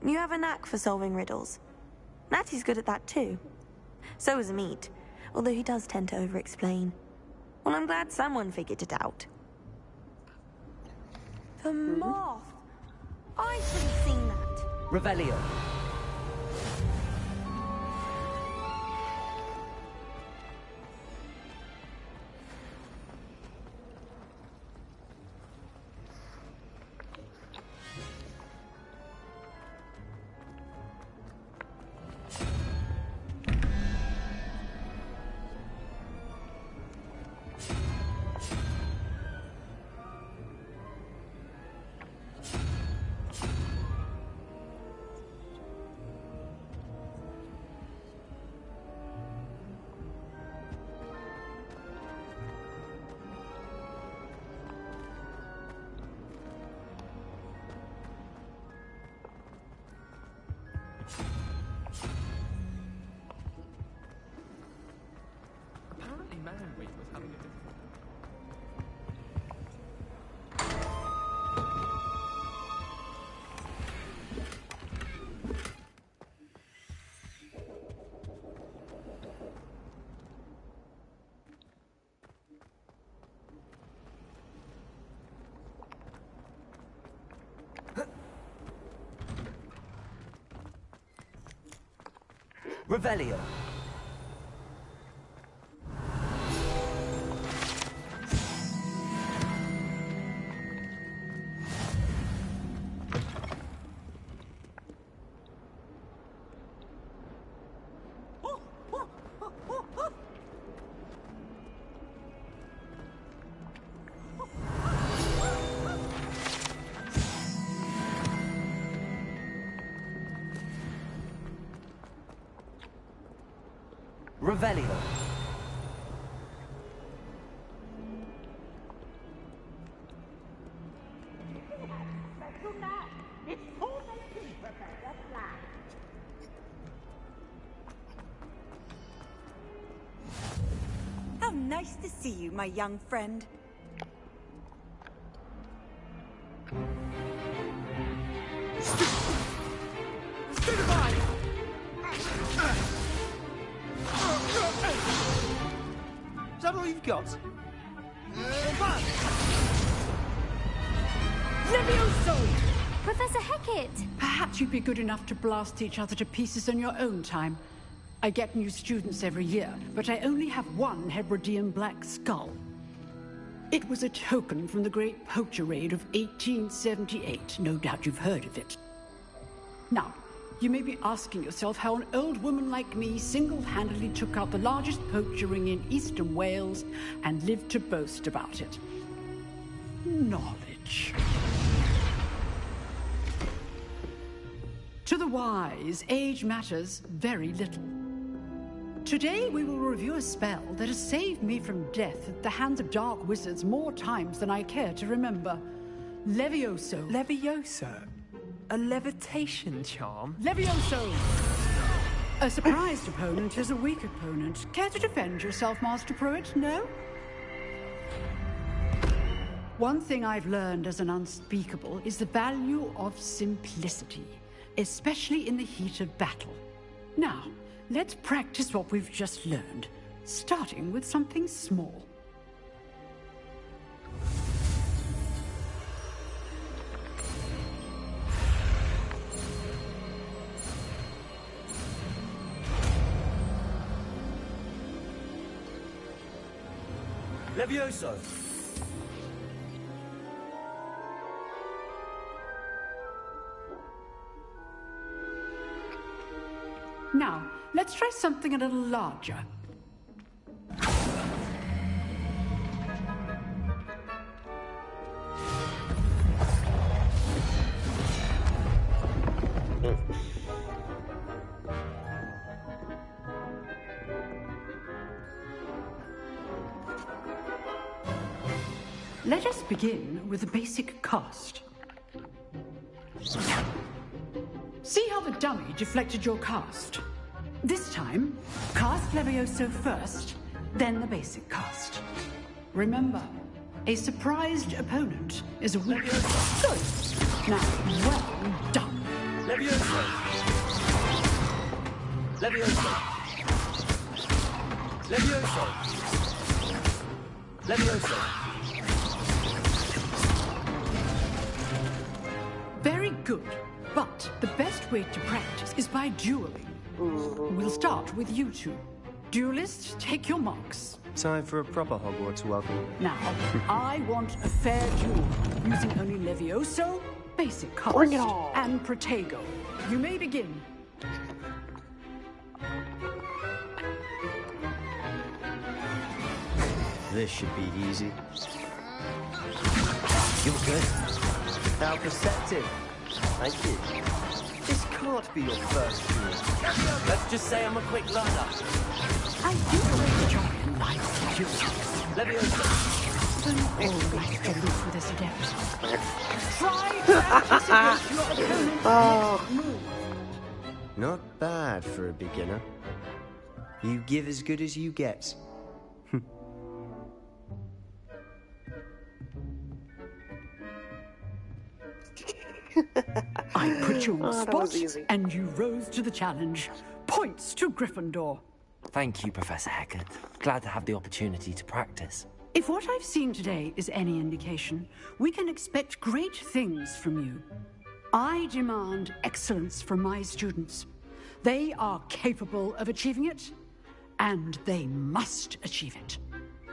You have a knack for solving riddles. Natty's good at that too. So is Amit, although he does tend to over-explain. Well, I'm glad someone figured it out. The moth! I should have seen that. Revelio. Apparently Manweek was having a difficult... Revelio. Revelio. How nice to see you, my young friend. Is that all you've got? Levioso! Professor Hecat! Perhaps you'd be good enough to blast each other to pieces in your own time. I get new students every year, but I only have one Hebridean black skull. It was a token from the Great Poacher Raid of 1878. No doubt you've heard of it. Now, you may be asking yourself how an old woman like me single-handedly took out the largest poacher ring in eastern Wales and lived to boast about it. Knowledge. To the wise, age matters very little. Today we will review a spell that has saved me from death at the hands of dark wizards more times than I care to remember. Levioso. Levioso? A levitation charm? Levioso! A surprised opponent is a weak opponent. Care to defend yourself, Master Pruitt? No? One thing I've learned as an unspeakable is the value of simplicity, especially in the heat of battle. Now, let's practice what we've just learned, starting with something small. Levioso! Now, let's try something a little larger. Let us begin with the basic cast. See how the dummy deflected your cast? This time, cast Levioso first, then the basic cast. Remember, a surprised opponent is a weak... Good. Now, well done. Levioso! Levioso! Levioso! Levioso! Very good. But the best way to practice is by dueling. We'll start with you two. Duelists, take your marks. Time for a proper Hogwarts welcome. Now, I want a fair duel, using only Levioso, basic cast, Bring it on. and Protego. You may begin. This should be easy. You're good. How perceptive. Thank you. This can't be your first duel. Let's just say I'm a quick learner. I do enjoy a nice duel. Levioso! I'm always to look for this adept. Try to anticipate your opponent's move. Not bad for a beginner. You give as good as you get. I put you on the that was spot, easy. and you rose to the challenge. Points to Gryffindor. Thank you, Professor Hecat. Glad to have the opportunity to practice. If what I've seen today is any indication, we can expect great things from you. I demand excellence from my students. They are capable of achieving it, and they must achieve it.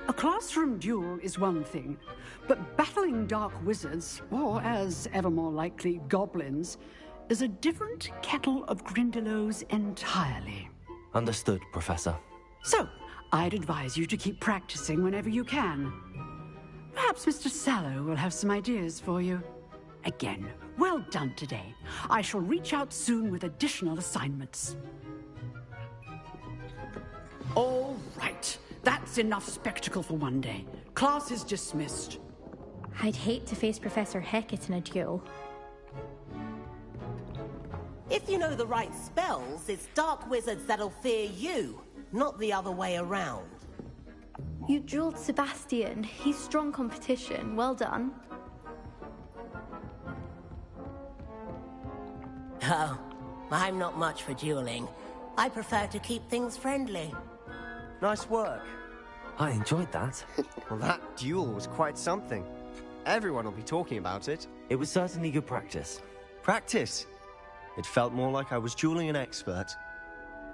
A classroom duel is one thing, but battling dark wizards, or as ever more likely, goblins, is a different kettle of Grindylows entirely. Understood, Professor. So, I'd advise you to keep practicing whenever you can. Perhaps Mr. Sallow will have some ideas for you. Again, well done today. I shall reach out soon with additional assignments. All right. That's enough spectacle for one day. Class is dismissed. I'd hate to face Professor Hecat in a duel. If you know the right spells, it's dark wizards that'll fear you, not the other way around. You dueled Sebastian. He's strong competition. Well done. Oh, I'm not much for dueling. I prefer to keep things friendly. Nice work. I enjoyed that. Well, that duel was quite something. Everyone will be talking about it. It was certainly good practice. Practice? It felt more like I was dueling an expert.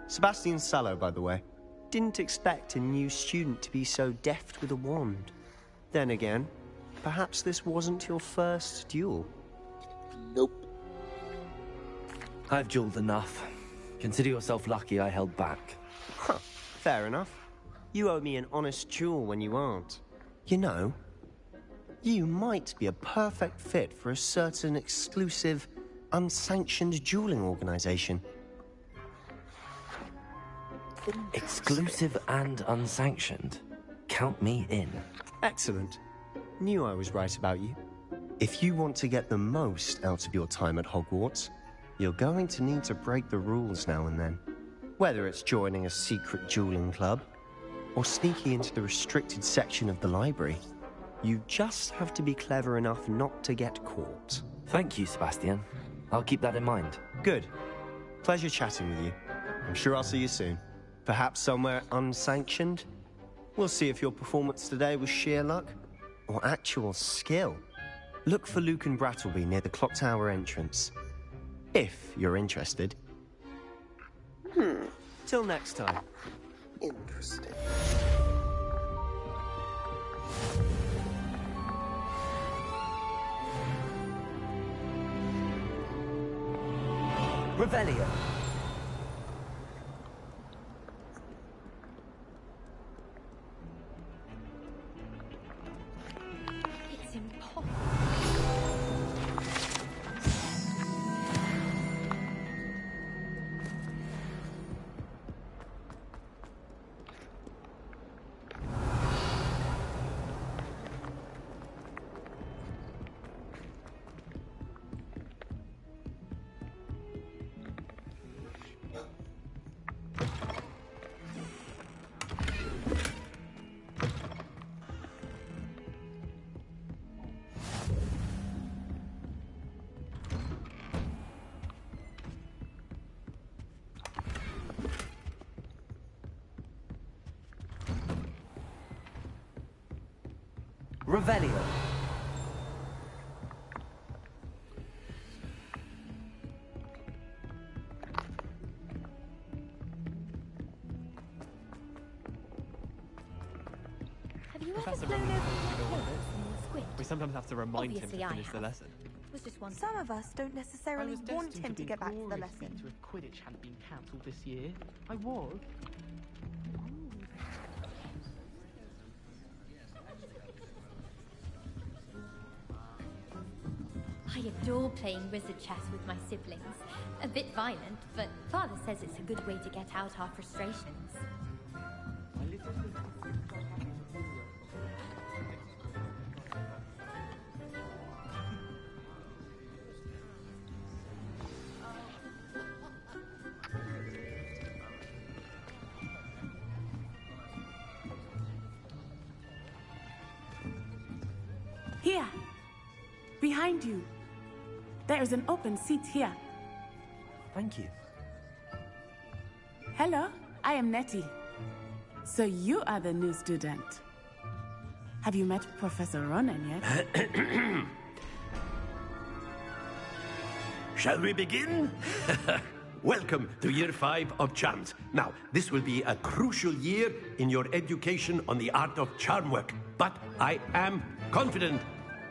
Sebastian Sallow, by the way. Didn't expect a new student to be so deft with a wand. Then again, perhaps this wasn't your first duel. Nope. I've dueled enough. Consider yourself lucky I held back. Huh, fair enough. You owe me an honest duel when you aren't. You know, you might be a perfect fit for a certain exclusive, unsanctioned dueling organization. Exclusive and unsanctioned? Count me in. Excellent. Knew I was right about you. If you want to get the most out of your time at Hogwarts, you're going to need to break the rules now and then. Whether it's joining a secret dueling club, or sneaking into the restricted section of the library, you just have to be clever enough not to get caught. Thank you, Sebastian. I'll keep that in mind. Good. Pleasure chatting with you. I'm sure I'll see you soon. Perhaps somewhere unsanctioned? We'll see if your performance today was sheer luck or actual skill. Look for Luke and Brattleby near the clock tower entrance. If you're interested. Till next time. Interesting. Revelio. It's impossible. Revelio. Have you Professor ever flown Revelio over doesn't know what it the is. in the squid? We sometimes have to remind Obviously him I to finish the have. lesson. Was just one. Some of us don't necessarily want him to get back to the lesson. If Quidditch hadn't been cancelled this year, I was. I adore playing wizard chess with my siblings. A bit violent, but Father says it's a good way to get out our frustrations. Here. Behind you. There is an open seat here. Thank you. Hello, I am Nettie. So you are the new student. Have you met Professor Ronan yet? Shall we begin? Welcome to Year 5 of Charms. Now, this will be a crucial year in your education on the art of charm work. But I am confident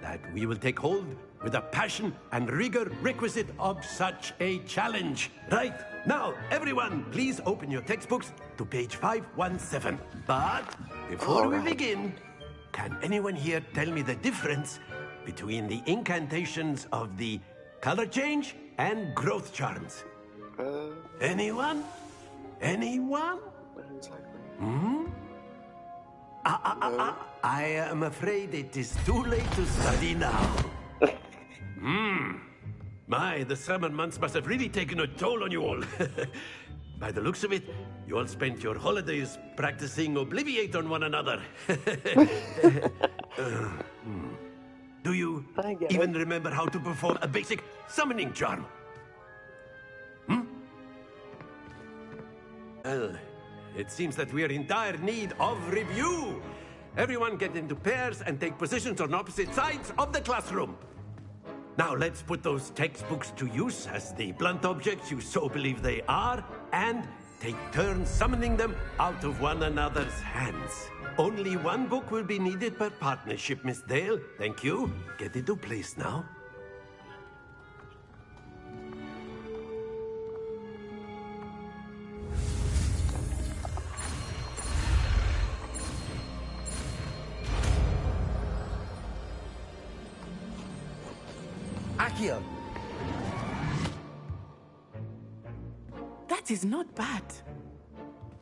that we will take hold with the passion and rigor requisite of such a challenge. Right, now, everyone, please open your textbooks to page 517. But before we begin, can anyone here tell me the difference between the incantations of the color change and growth charms? Anyone? Anyone? Hmm? I am afraid it is too late to study now. My, the summer months must have really taken a toll on you all. By the looks of it, you all spent your holidays practicing Obliviate on one another. Do you even remember how to perform a basic summoning charm? Well, it seems that we are in dire need of review. Everyone get into pairs and take positions on opposite sides of the classroom. Now let's put those textbooks to use as the blunt objects you so believe they are, and take turns summoning them out of one another's hands. Only one book will be needed per partnership, Miss Dale. Thank you. Get into place now. Accio. That is not bad.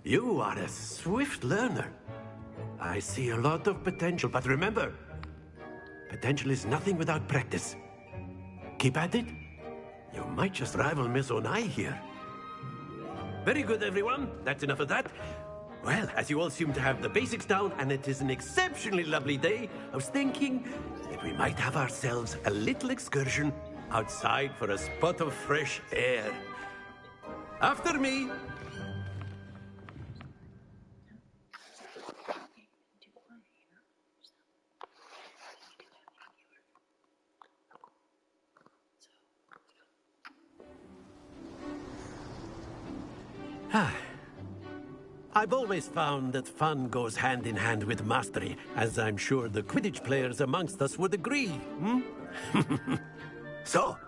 You are a swift learner. I see a lot of potential, but remember, potential is nothing without practice. Keep at it. You might just rival Miss Onai here. Very good, everyone. That's enough of that. Well, as you all seem to have the basics down, and it is an exceptionally lovely day, I was thinking that we might have ourselves a little excursion outside for a spot of fresh air. After me. I've always found that fun goes hand in hand with mastery, as I'm sure the Quidditch players amongst us would agree. So,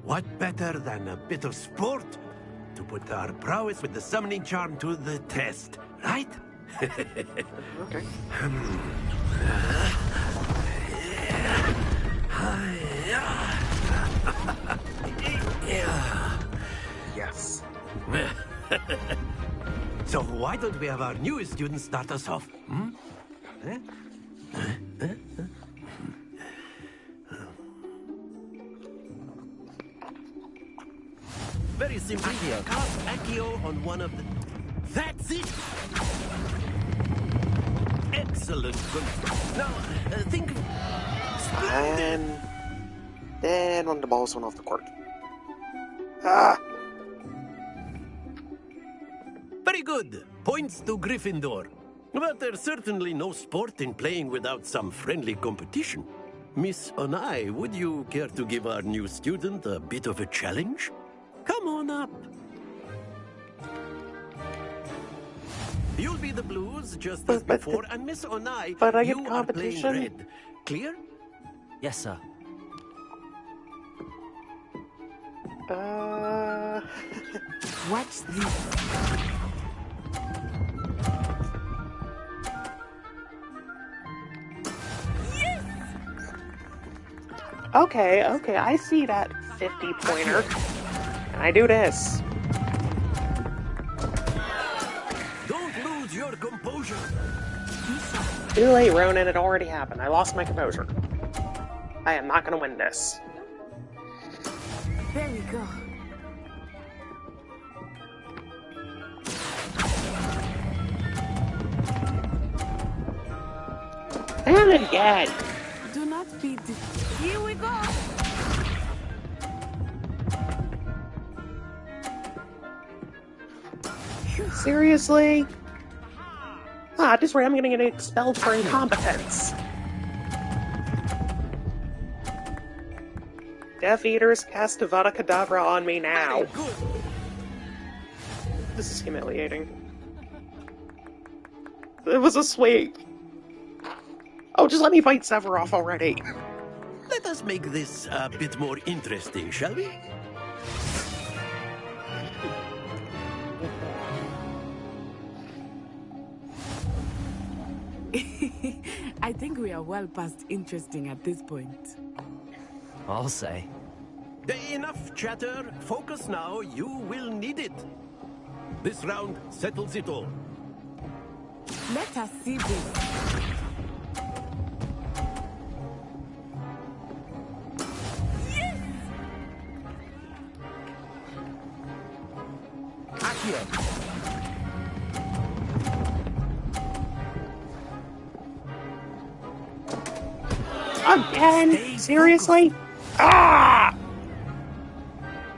what better than a bit of sport to put our prowess with the summoning charm to the test, right? Okay. Yes. So why don't we have our newest student start us off? Very simply, cast Accio on one of the... That's it! Excellent. Now, think of... And then when the balls went off the court. Ah! Very good. Points to Gryffindor. But there's certainly no sport in playing without some friendly competition. Miss Onai, would you care to give our new student a bit of a challenge? Come on up. You'll be the blues just as before, and Miss Onai, but I get you are playing competition? red. Clear? Yes, sir. Watch this. Okay, I see that 50-pointer. And I do this. Don't lose your composure. Too late, Ronan. It already happened. I lost my composure. I am not gonna win this. There we go. And again. Do not be Here we go. Seriously? Ah, just wait, I'm gonna get expelled for incompetence. Death Eaters cast Avada Kedavra on me now. This is humiliating. It was a sweep. Oh, just let me fight Sephiroth already. Let us make this a bit more interesting, shall we? I think we are well past interesting at this point. I'll say. Enough chatter. Focus now. You will need it. This round settles it all. Let us see this. Again? Seriously? Ah!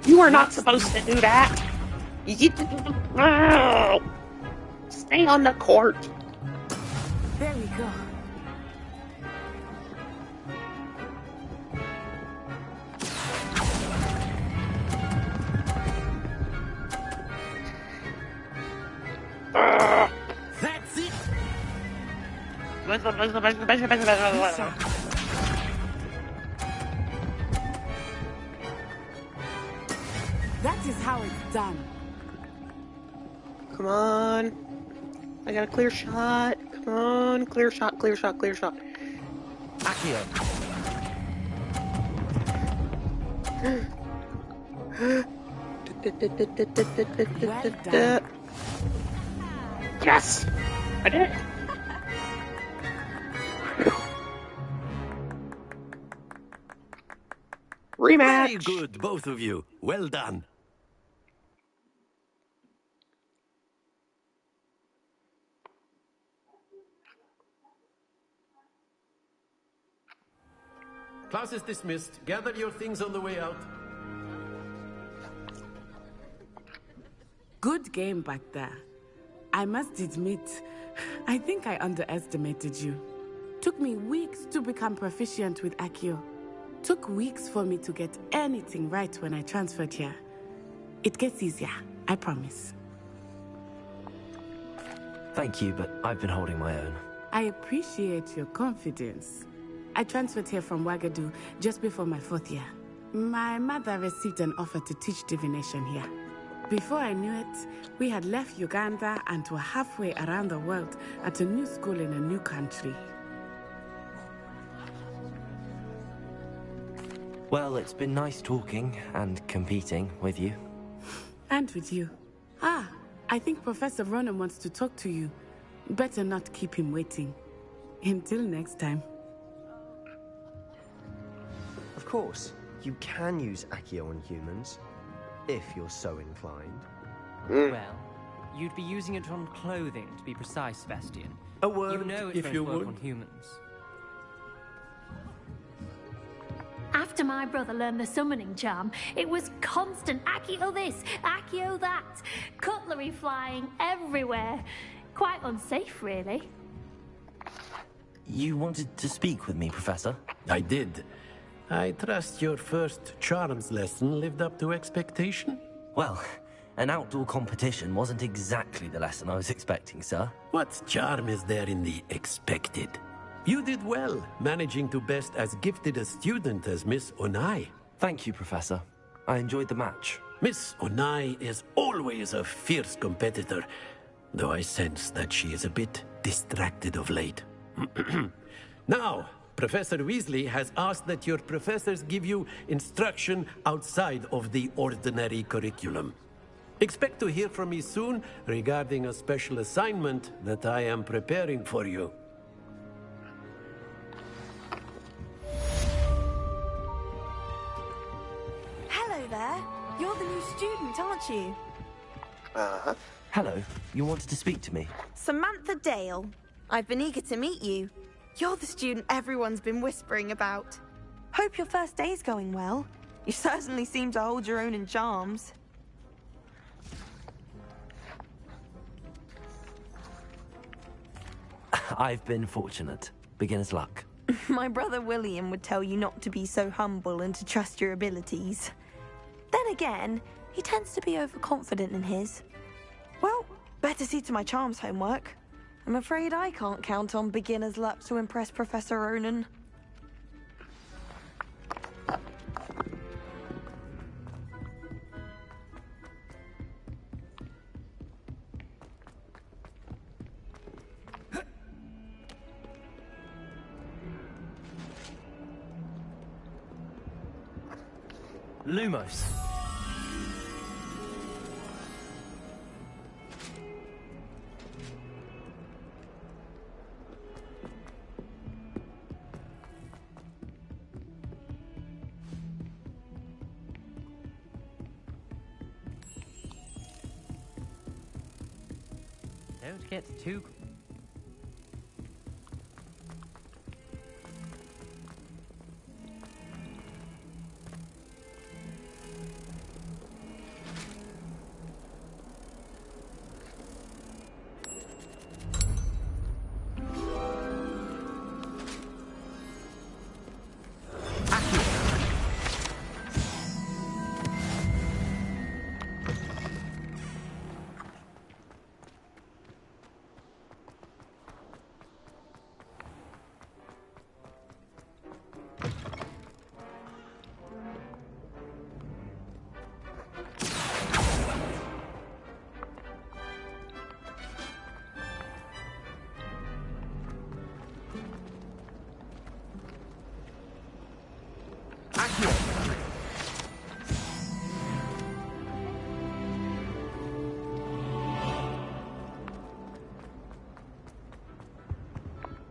You are not supposed to do that. No! Stay on the court. There we go. That's it. That is how it's done. Come on. I got a clear shot. Come on. Clear shot, clear shot, clear shot. Accio. Yes! I did it! Rematch! Very good, both of you. Well done. Class is dismissed. Gather your things on the way out. Good game back there. I must admit, I think I underestimated you. Took me weeks to become proficient with Accio. Took weeks for me to get anything right when I transferred here. It gets easier, I promise. Thank you, but I've been holding my own. I appreciate your confidence. I transferred here from Wagadu just before my 4th year. My mother received an offer to teach divination here. Before I knew it, we had left Uganda and were halfway around the world at a new school in a new country. Well, it's been nice talking and competing with you. And with you. Ah, I think Professor Ronan wants to talk to you. Better not keep him waiting. Until next time. Of course, you can use Accio on humans, if you're so inclined. Well, you'd be using it on clothing, to be precise, Sebastian. A word, you know it's if going you to work would. on humans. After my brother learned the summoning charm, it was constant Accio this, Accio that, cutlery flying everywhere. Quite unsafe, really. You wanted to speak with me, Professor? I did. I trust your first charms lesson lived up to expectation? Well, an outdoor competition wasn't exactly the lesson I was expecting, sir. What charm is there in the expected? You did well, managing to best as gifted a student as Miss Onai. Thank you, Professor. I enjoyed the match. Miss Onai is always a fierce competitor, though I sense that she is a bit distracted of late. Now, Professor Weasley has asked that your professors give you instruction outside of the ordinary curriculum. Expect to hear from me soon regarding a special assignment that I am preparing for you. Hello there. You're the new student, aren't you? Uh-huh. Hello. You wanted to speak to me? Samantha Dale. I've been eager to meet you. You're the student everyone's been whispering about. Hope your first day's going well. You certainly seem to hold your own in charms. I've been fortunate. Beginner's luck. My brother William would tell you not to be so humble and to trust your abilities. Then again, he tends to be overconfident in his. Well, better see to my charms homework. I'm afraid I can't count on beginner's luck to impress Professor Ronan. Lumos. Don't get too...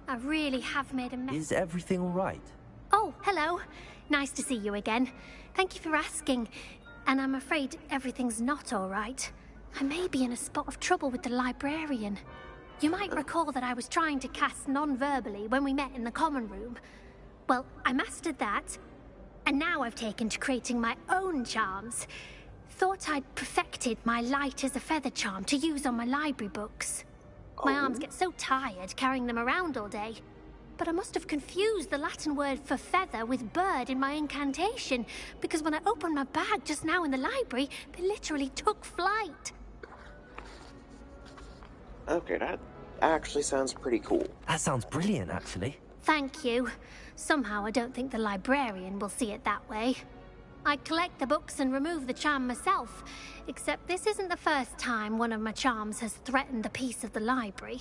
I really have made a mess. Is everything all right? Oh, hello. Nice to see you again. Thank you for asking. And I'm afraid everything's not all right. I may be in a spot of trouble with the librarian. You might recall that I was trying to cast non-verbally when we met in the common room. Well, I mastered that, and now I've taken to creating my own charms. Thought I'd perfected my light as a feather charm to use on my library books. My arms get so tired carrying them around all day. But I must have confused the Latin word for feather with bird in my incantation, because when I opened my bag just now in the library, they literally took flight. Okay, that actually sounds pretty cool. That sounds brilliant, actually. Thank you. Somehow I don't think the librarian will see it that way. I collect the books and remove the charm myself, except this isn't the first time one of my charms has threatened the peace of the library.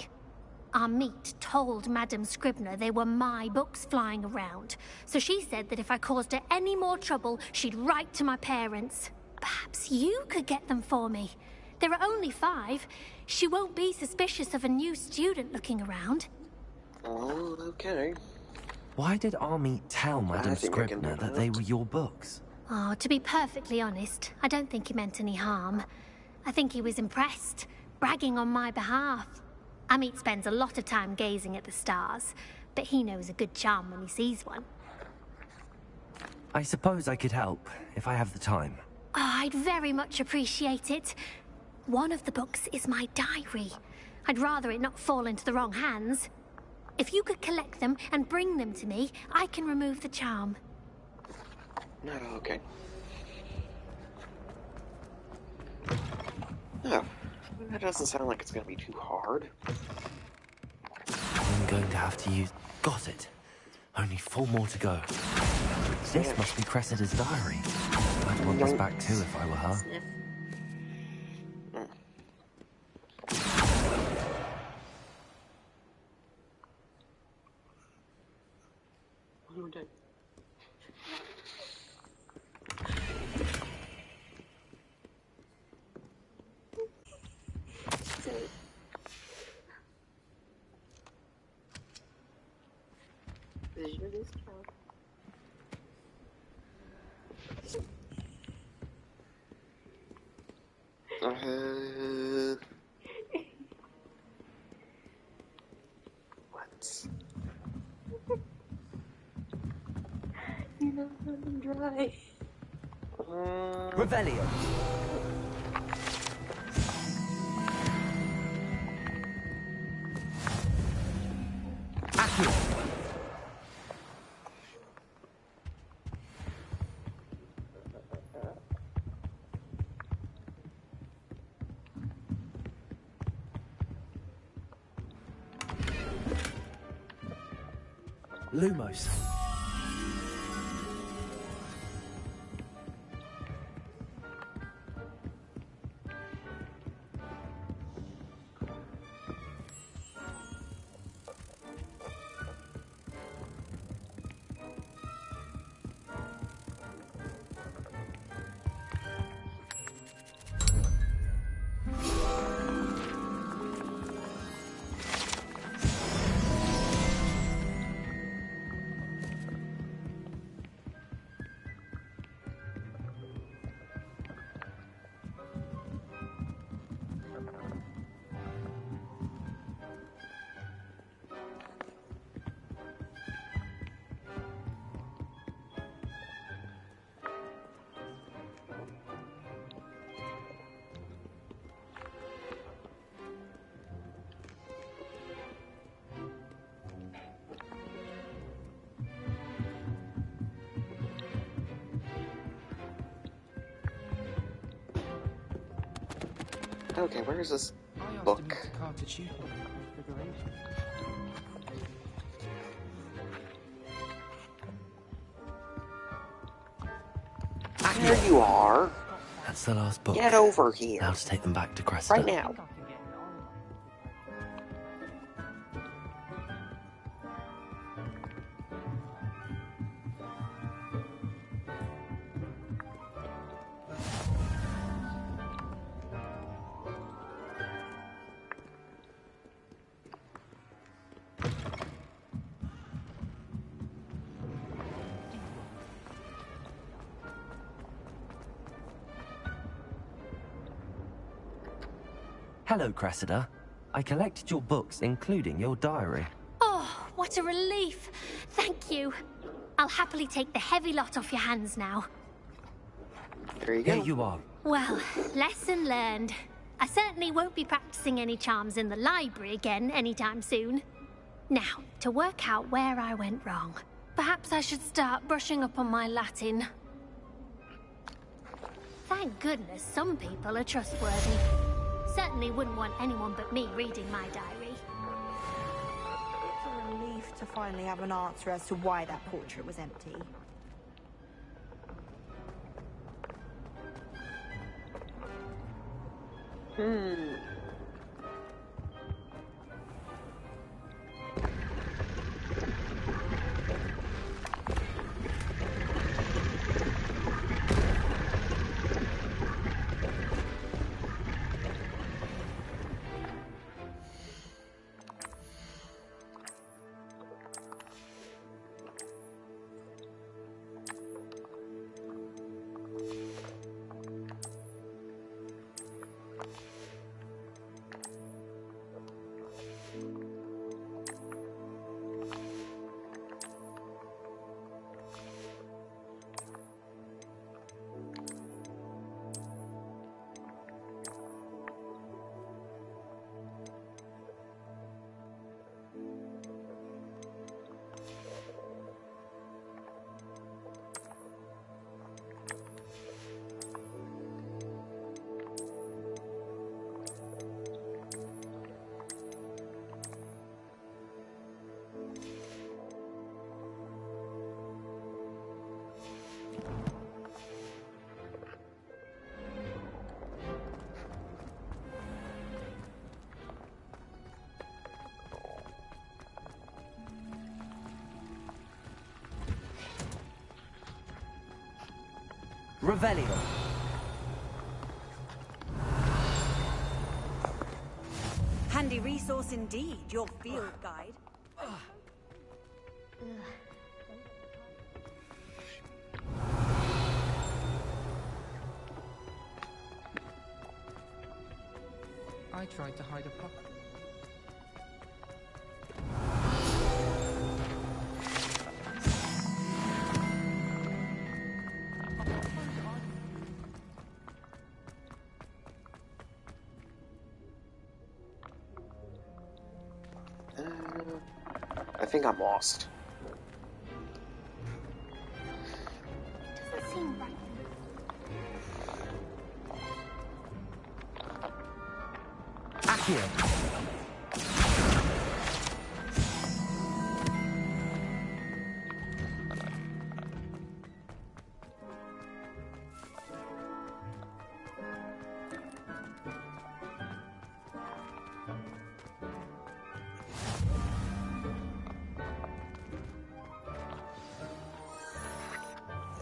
Our meet told Madame Scribner they were my books flying around, so she said that if I caused her any more trouble, she'd write to my parents. Perhaps you could get them for me. There are only 5. She won't be suspicious of a new student looking around. Oh, okay. Why did Army tell Madame Scribner that they were your books? Oh, to be perfectly honest, I don't think he meant any harm. I think he was impressed, bragging on my behalf. Amit spends a lot of time gazing at the stars, but he knows a good charm when he sees one. I suppose I could help, if I have the time. Oh, I'd very much appreciate it. One of the books is my diary. I'd rather it not fall into the wrong hands. If you could collect them and bring them to me, I can remove the charm. No, okay. Oh, that doesn't sound like it's gonna be too hard. I'm going to have to use... Got it. Only 4 more to go. This must be Cressida's diary. I'd want this back too if I were her. Sniff. One more time. Vision of this child. What? You're not running dry. Revelio. Accio. Lumos. Okay, where is this I asked book? him to carve the tube on the configuration. There you are. That's the last book. Get over here. Now to take them back to Cressida. Right now. Hello, Cressida. I collected your books, including your diary. Oh, what a relief. Thank you. I'll happily take the heavy lot off your hands now. There you go. Here you are. Well, lesson learned. I certainly won't be practicing any charms in the library again anytime soon. Now, to work out where I went wrong. Perhaps I should start brushing up on my Latin. Thank goodness some people are trustworthy. Certainly wouldn't want anyone but me reading my diary. It's a relief to finally have an answer as to why that portrait was empty. Revelio. Handy resource indeed, your field guide. I tried to hide a puck. I think I'm lost. Doesn't seem right. Accio.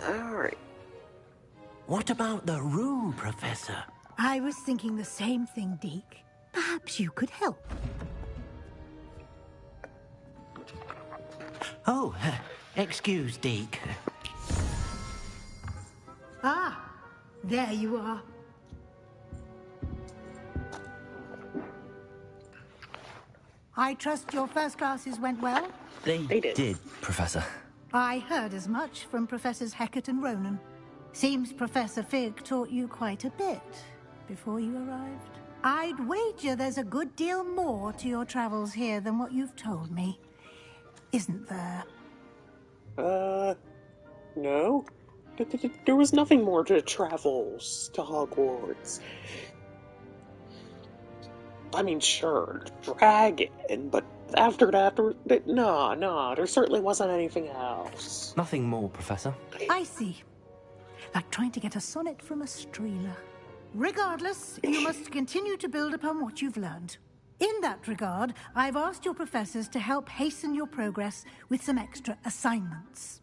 Alright. What about the room, Professor? I was thinking the same thing, Deke. Perhaps you could help. Oh, excuse, Deke. Ah, there you are. I trust your first classes went well? They did, Professor. I heard as much from Professors Hecat and Ronan. Seems Professor Fig taught you quite a bit before you arrived. I'd wager there's a good deal more to your travels here than what you've told me. Isn't there? No. There was nothing more to travels to Hogwarts. I mean, sure, dragon, but after that, no, there certainly wasn't anything else. Nothing more, Professor. I see. Like trying to get a sonnet from a streeler. Regardless, you must continue to build upon what you've learned. In that regard, I've asked your professors to help hasten your progress with some extra assignments.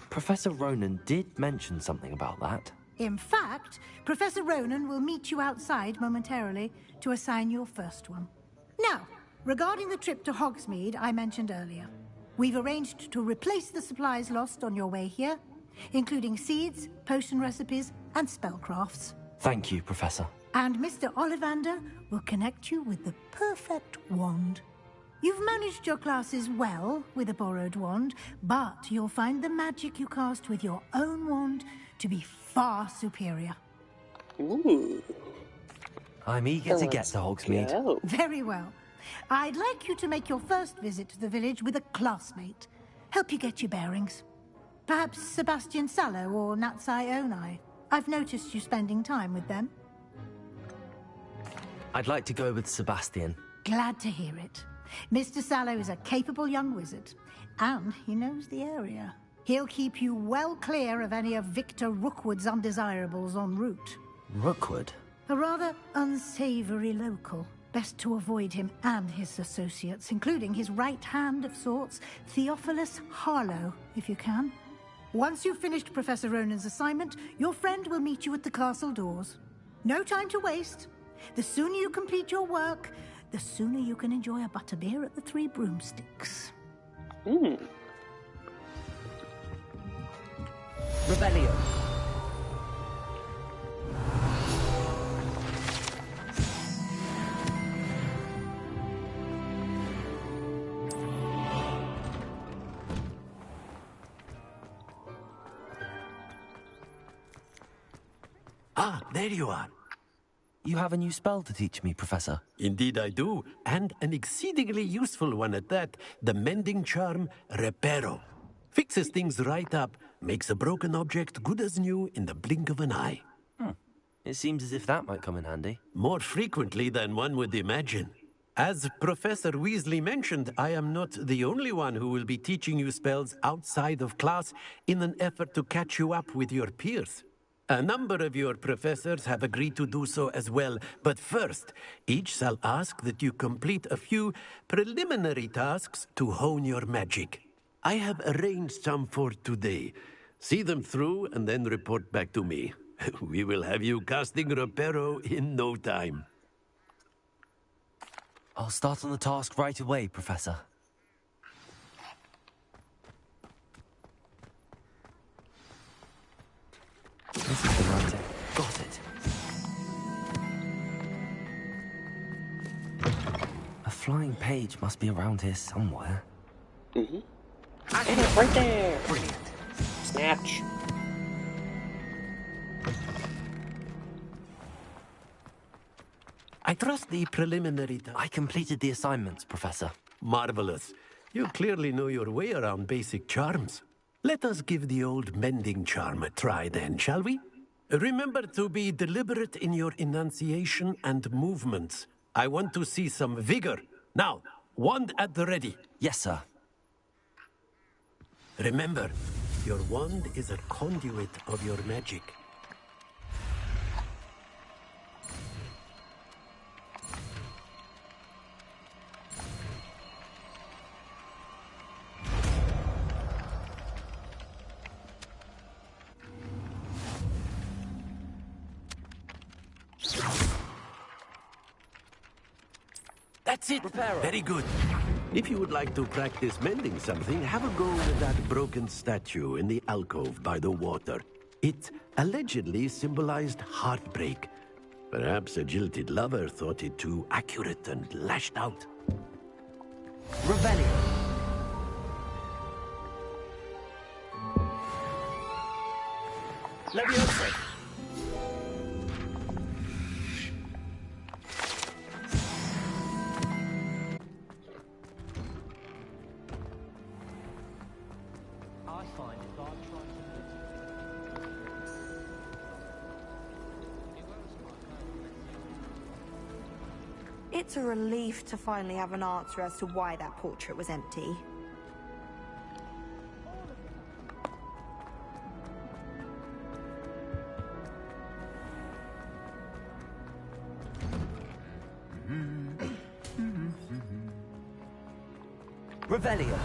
Professor Ronan did mention something about that. In fact, Professor Ronan will meet you outside momentarily to assign your first one. Now, regarding the trip to Hogsmeade I mentioned earlier, we've arranged to replace the supplies lost on your way here, including seeds, potion recipes, and spellcrafts. Thank you, Professor. And Mr. Ollivander will connect you with the perfect wand. You've managed your classes well with a borrowed wand, but you'll find the magic you cast with your own wand to be far superior. Ooh. I'm eager to get to Hogsmeade. Very well. I'd like you to make your first visit to the village with a classmate. Help you get your bearings. Perhaps Sebastian Sallow or Natsai Onai. I've noticed you spending time with them. I'd like to go with Sebastian. Glad to hear it. Mr. Sallow is a capable young wizard, and he knows the area. He'll keep you well clear of any of Victor Rookwood's undesirables en route. Rookwood? A rather unsavory local. Best to avoid him and his associates, including his right hand of sorts, Theophilus Harlow, if you can. Once you've finished Professor Ronan's assignment, your friend will meet you at the castle doors. No time to waste. The sooner you complete your work, the sooner you can enjoy a butterbeer at the Three Broomsticks. Revelio. Ah, there you are. You have a new spell to teach me, Professor. Indeed I do, and an exceedingly useful one at that. The mending charm, Reparo. Fixes things right up, makes a broken object good as new in the blink of an eye. It seems as if that might come in handy. More frequently than one would imagine. As Professor Weasley mentioned, I am not the only one who will be teaching you spells outside of class in an effort to catch you up with your peers. A number of your professors have agreed to do so as well, but first, each shall ask that you complete a few preliminary tasks to hone your magic. I have arranged some for today. See them through and then report back to me. We will have you casting Reparo in no time. I'll start on the task right away, Professor. This is the writing. Got it. A flying page must be around here somewhere. Mm-hmm. Hey, right there! Brilliant. Snatch. I trust the preliminary... I completed the assignments, Professor. Marvelous. You clearly know your way around basic charms. Let us give the old mending charm a try then, shall we? Remember to be deliberate in your enunciation and movements. I want to see some vigor. Now, wand at the ready. Yes, sir. Remember, your wand is a conduit of your magic. That's it. Reparo. Very good. If you would like to practice mending something, have a go with that broken statue in the alcove by the water. It allegedly symbolized heartbreak. Perhaps a jilted lover thought it too accurate and lashed out. Rebellion. Leviosa. It's a relief to finally have an answer as to why that portrait was empty. Revelio.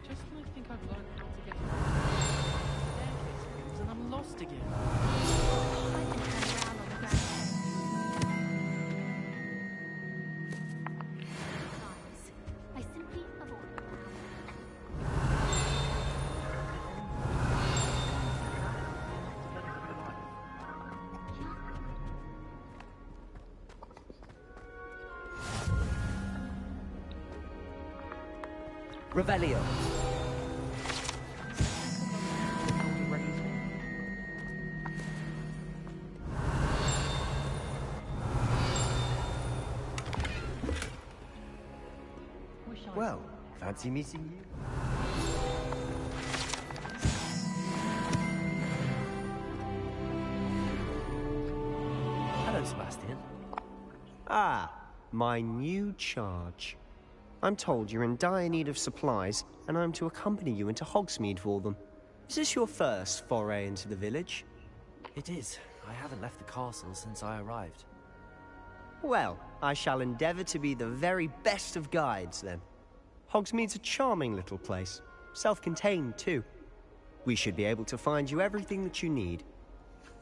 Just when I think I've learned how to get staircase things and I'm lost again. I simply avoid. Revelio. Well, fancy meeting you. Hello, Sebastian. Ah, my new charge. I'm told you're in dire need of supplies, and I'm to accompany you into Hogsmeade for them. Is this your first foray into the village? It is. I haven't left the castle since I arrived. Well, I shall endeavour to be the very best of guides, then. Hogsmeade's a charming little place. Self-contained, too. We should be able to find you everything that you need.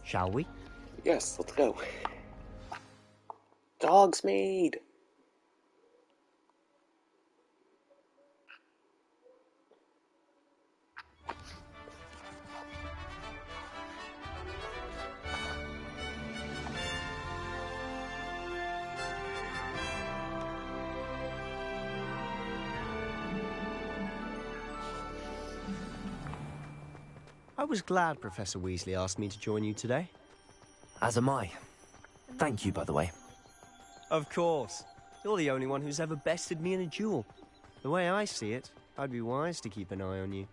Shall we? Yes, let's go. Hogsmeade! I was glad Professor Weasley asked me to join you today. As am I. Thank you, by the way. Of course. You're the only one who's ever bested me in a duel. The way I see it, I'd be wise to keep an eye on you.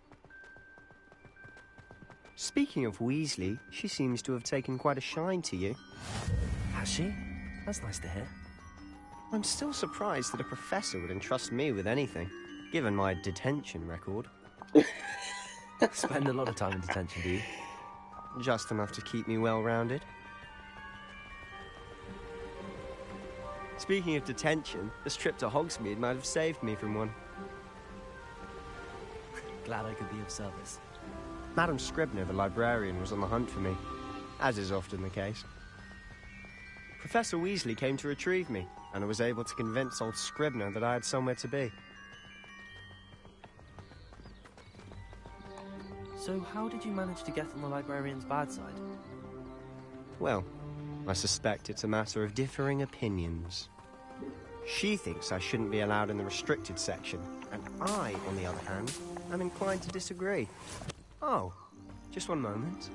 Speaking of Weasley, she seems to have taken quite a shine to you. Has she? That's nice to hear. I'm still surprised that a professor would entrust me with anything, given my detention record. Spend a lot of time in detention, do you? Just enough to keep me well-rounded. Speaking of detention, this trip to Hogsmeade might have saved me from one. Glad I could be of service. Madam Scribner, the librarian, was on the hunt for me, as is often the case. Professor Weasley came to retrieve me, and I was able to convince old Scribner that I had somewhere to be. So how did you manage to get on the librarian's bad side? Well, I suspect it's a matter of differing opinions. She thinks I shouldn't be allowed in the restricted section, and I, on the other hand, am inclined to disagree. Oh, just one moment.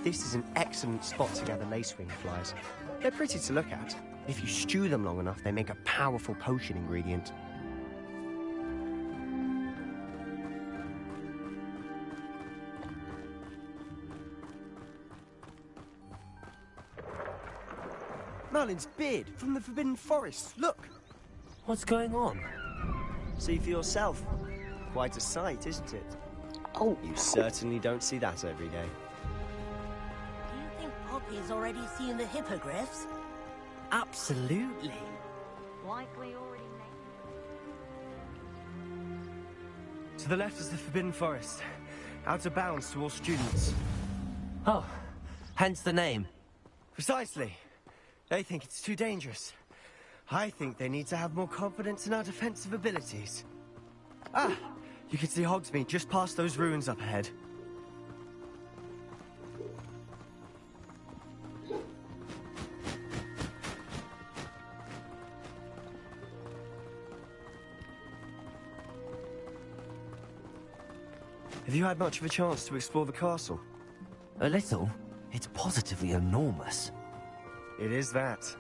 This is an excellent spot to gather lacewing flies. They're pretty to look at. If you stew them long enough, they make a powerful potion ingredient. Merlin's beard from the Forbidden Forest. Look! What's going on? See for yourself. Quite a sight, isn't it? Oh, you certainly don't see that every day. Do you think Poppy's already seen the hippogriffs? Absolutely. Likely already To the left is the Forbidden Forest. Out of bounds to all students. Oh, hence the name. Precisely. They think it's too dangerous. I think they need to have more confidence in our defensive abilities. Ah! You can see Hogsmeade just past those ruins up ahead. Have you had much of a chance to explore the castle? A little. It's positively enormous. It is that.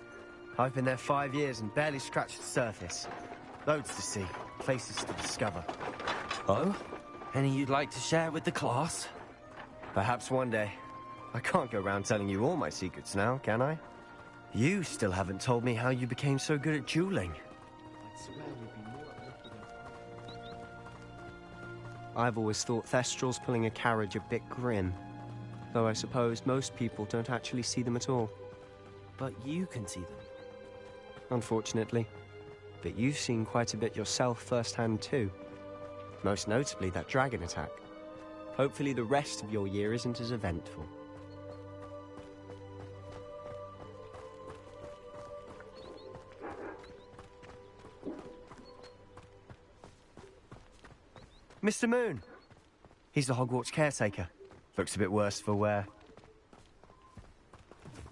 I've been there 5 years and barely scratched the surface. Loads to see, places to discover. Oh? Any you'd like to share with the class? Perhaps one day. I can't go around telling you all my secrets now, can I? You still haven't told me how you became so good at dueling. I've always thought Thestrals pulling a carriage a bit grim. Though I suppose most people don't actually see them at all. But you can see them. Unfortunately. But you've seen quite a bit yourself firsthand too. Most notably that dragon attack. Hopefully the rest of your year isn't as eventful. Mr. Moon! He's the Hogwarts caretaker. Looks a bit worse for wear.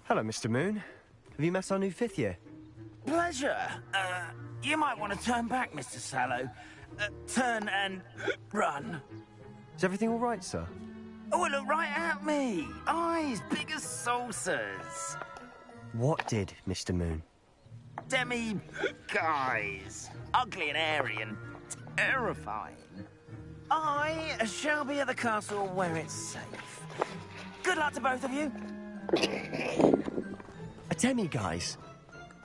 Hello, Mr. Moon. Have you met our new 5th year? Pleasure. You might want to turn back, Mr. Sallow. Turn and run. Is everything all right, sir? Oh, look right at me. Eyes big as saucers. What did, Mr. Moon? Guys. Ugly and airy and terrifying. I shall be at the castle where it's safe. Good luck to both of you. A demi-guise?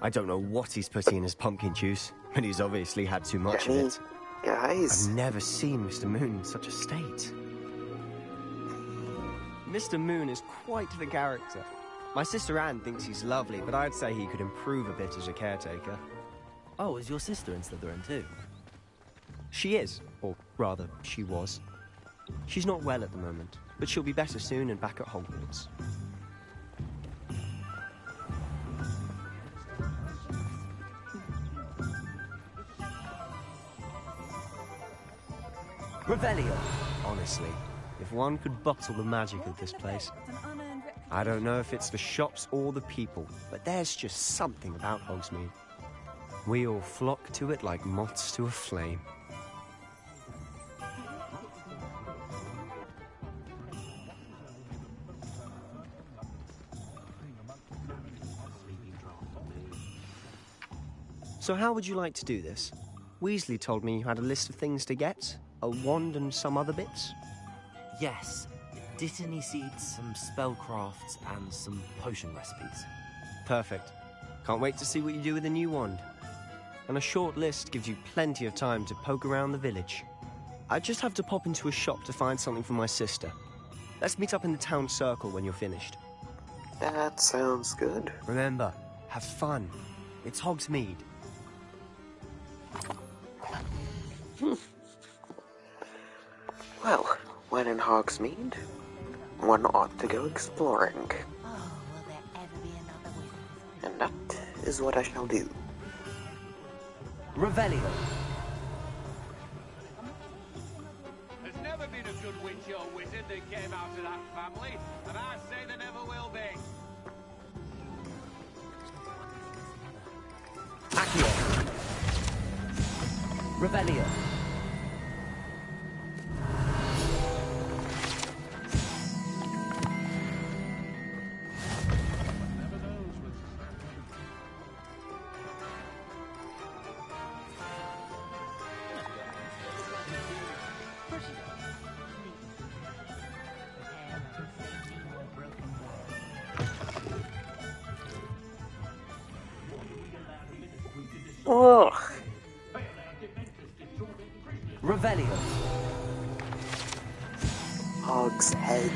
I don't know what he's putting in his pumpkin juice, but he's obviously had too much of it. Guys. I've never seen Mr. Moon in such a state. Mr. Moon is quite the character. My sister Anne thinks he's lovely, but I'd say he could improve a bit as a caretaker. Oh, is your sister in Slytherin too? She is, or rather, she was. She's not well at the moment, but she'll be better soon and back at Hogwarts. Revelio. Honestly, if one could bottle the magic of this place. I don't know if it's the shops or the people, but there's just something about Hogsmeade. We all flock to it like moths to a flame. So how would you like to do this? Weasley told me you had a list of things to get, a wand and some other bits. Yes. Dittany seeds, some spellcrafts, and some potion recipes. Perfect. Can't wait to see what you do with the new wand. And a short list gives you plenty of time to poke around the village. I just have to pop into a shop to find something for my sister. Let's meet up in the town circle when you're finished. That sounds good. Remember, have fun. It's Hogsmeade. Well, when in Hogsmeade, one ought to go exploring. And that is what I shall do. Revelio. There's never been a good witch or wizard that came out of that family, and I say there never will be. Accio. Revelio. Ugh. Revelio. Hog's head.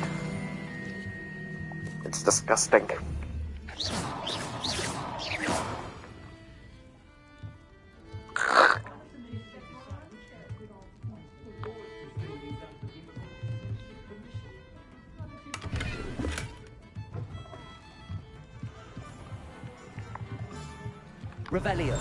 It's disgusting. Revelio.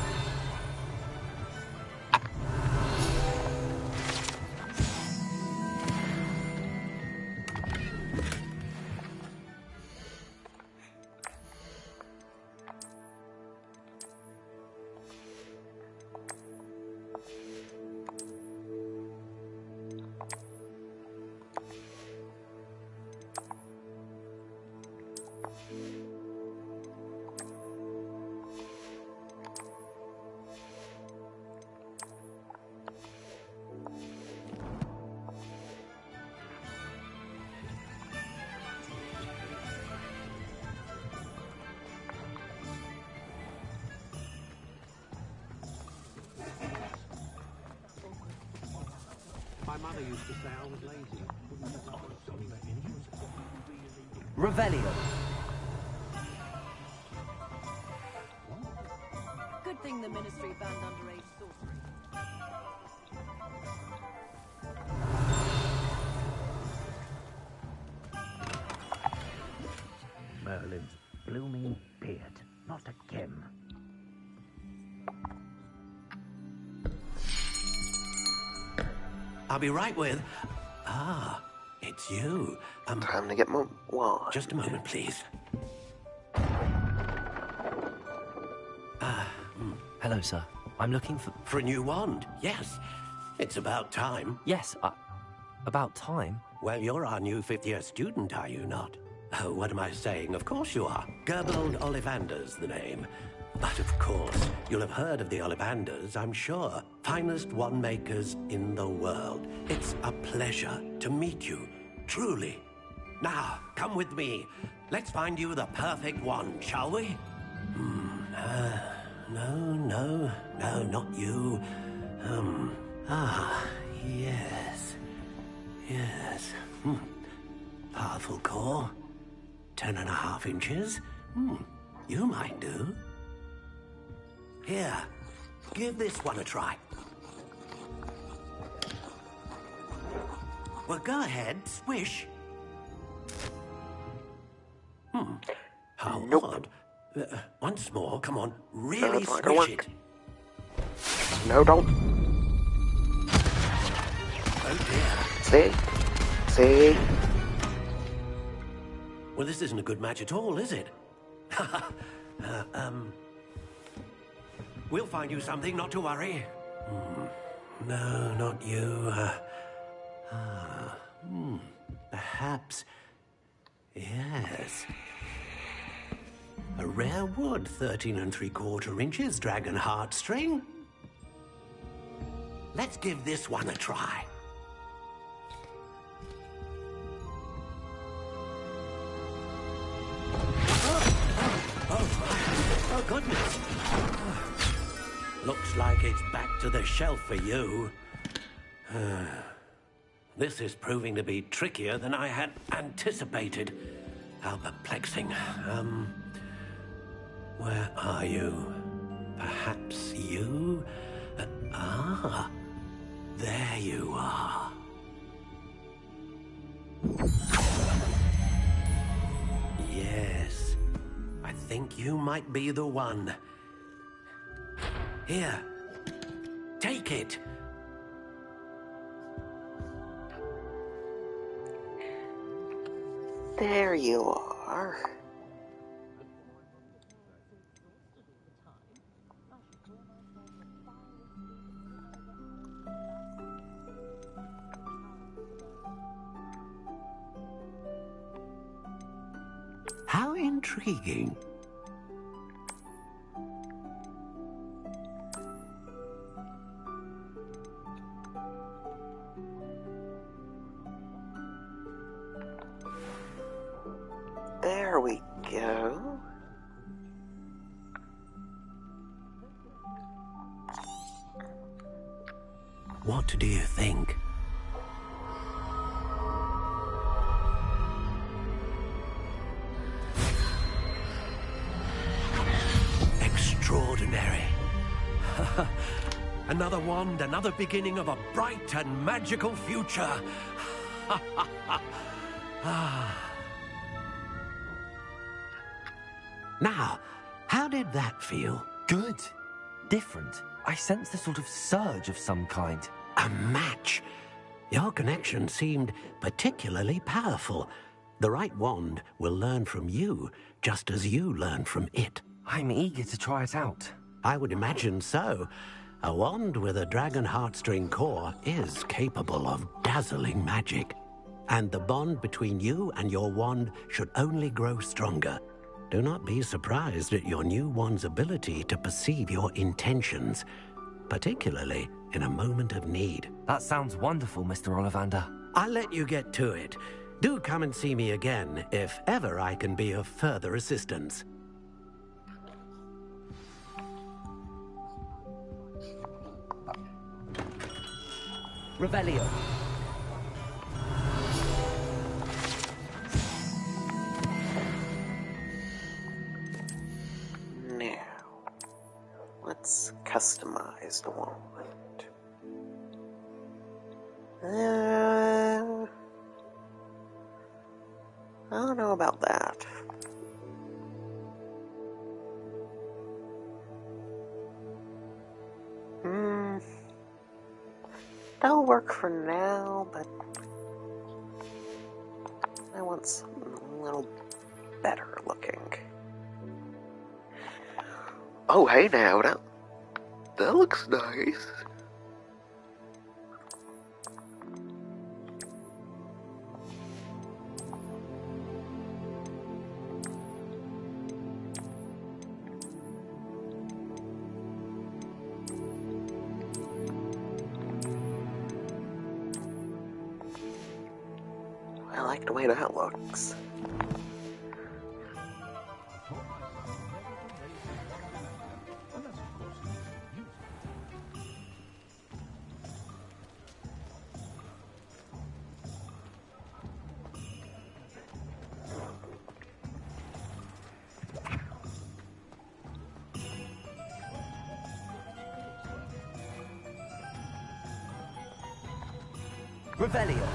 My mother used to say I was lazy. Revelio. Good thing the Ministry banned underage sorcery. Merlin's blooming beard, not again. I'll be right with... Ah, it's you. Time to get my wand. Just a moment, please. Hello, sir. I'm looking for... For a new wand, yes. It's about time. Yes, about time? Well, you're our new fifth-year student, are you not? Oh, what am I saying? Of course you are. Gerbold Ollivander's the name. But of course, you'll have heard of the Ollivanders, I'm sure. Finest wand makers in the world. It's a pleasure to meet you, truly. Now, come with me. Let's find you the perfect wand, shall we? No, not you. Yes. Powerful core. 10.5 inches. You might do. Here, give this one a try. Well, go ahead, swish. How odd. Once more, come on, really swish it. No, don't. Oh dear. See? Well, this isn't a good match at all, is it? We'll find you something, not to worry. No, not you. Perhaps. Yes. A rare wood, 13 3/4 inches, dragon heartstring. Let's give this one a try. Oh, goodness. Looks like it's back to the shelf for you. This is proving to be trickier than I had anticipated. How perplexing. Where are you? Perhaps you? There you are. you might be the one. Here, take it. There you are. How intriguing. There we go. What do you think? Extraordinary. Another wand, another beginning of a bright and magical future. Now, how did that feel? Good. Different. I sensed a sort of surge of some kind. A match. Your connection seemed particularly powerful. The right wand will learn from you, just as you learn from it. I'm eager to try it out. I would imagine so. A wand with a dragon heartstring core is capable of dazzling magic. And the bond between you and your wand should only grow stronger. Do not be surprised at your new wand's ability to perceive your intentions, particularly in a moment of need. That sounds wonderful, Mr. Ollivander. I'll let you get to it. Do come and see me again if ever I can be of further assistance. Revelio. Now, let's customize the wand. I don't know about that. That'll work for now, but I want something a little better looking. Oh, hey now, that looks nice. I like the way that looks. Revelio.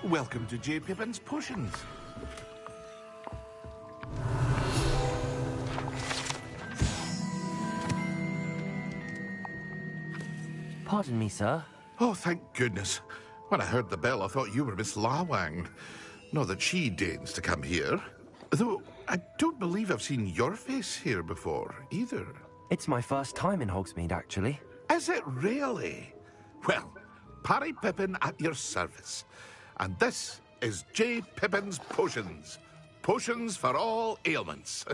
Welcome to J. Pippin's Potions. Pardon me, sir. Oh, thank goodness. When I heard the bell, I thought you were Miss Lawang. Not that she deigns to come here. Though, I don't believe I've seen your face here before, either. It's my first time in Hogsmeade, actually. Is it really? Well, Parry Pippin at your service. And this is J. Pippin's Potions. Potions for all ailments.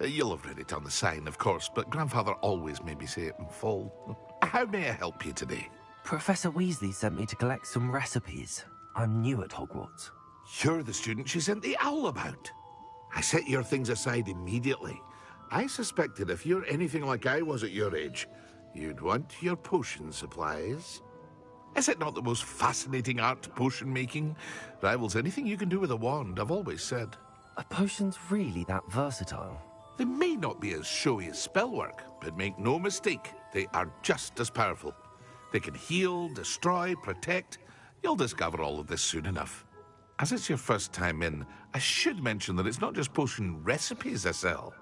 You'll have read it on the sign, of course, but Grandfather always made me say it in full. How may I help you today? Professor Weasley sent me to collect some recipes. I'm new at Hogwarts. You're the student she sent the owl about. I set your things aside immediately. I suspected if you're anything like I was at your age, you'd want your potion supplies. Is it not the most fascinating art, potion making? Rivals anything you can do with a wand, I've always said. Are potions really that versatile? They may not be as showy as spellwork, but make no mistake, they are just as powerful. They can heal, destroy, protect. You'll discover all of this soon enough. As it's your first time in, I should mention that it's not just potion recipes I sell.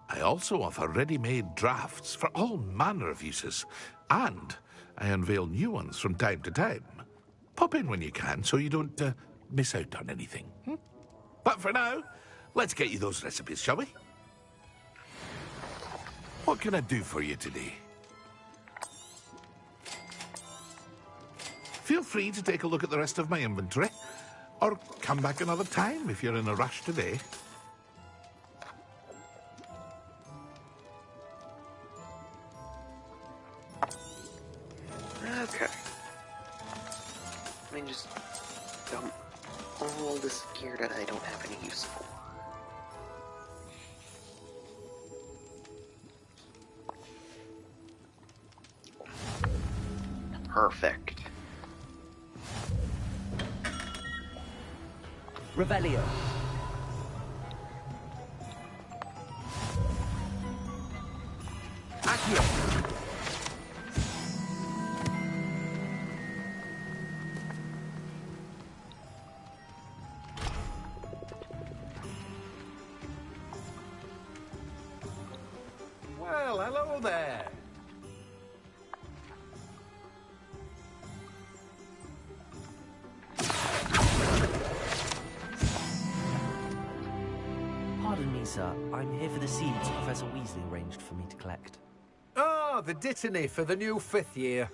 I also offer ready-made drafts for all manner of uses, and I unveil new ones from time to time. Pop in when you can so you don't miss out on anything. But for now, let's get you those recipes, shall we? What can I do for you today? Feel free to take a look at the rest of my inventory, or come back another time if you're in a rush today. Okay. Let me just dump all this gear that I don't have any use for. Perfect. Revelio. Accio. Well, hello there. Pardon me, sir. I'm here for the seeds Professor Weasley arranged for me to collect. Ah, the dittany for the new 5th year.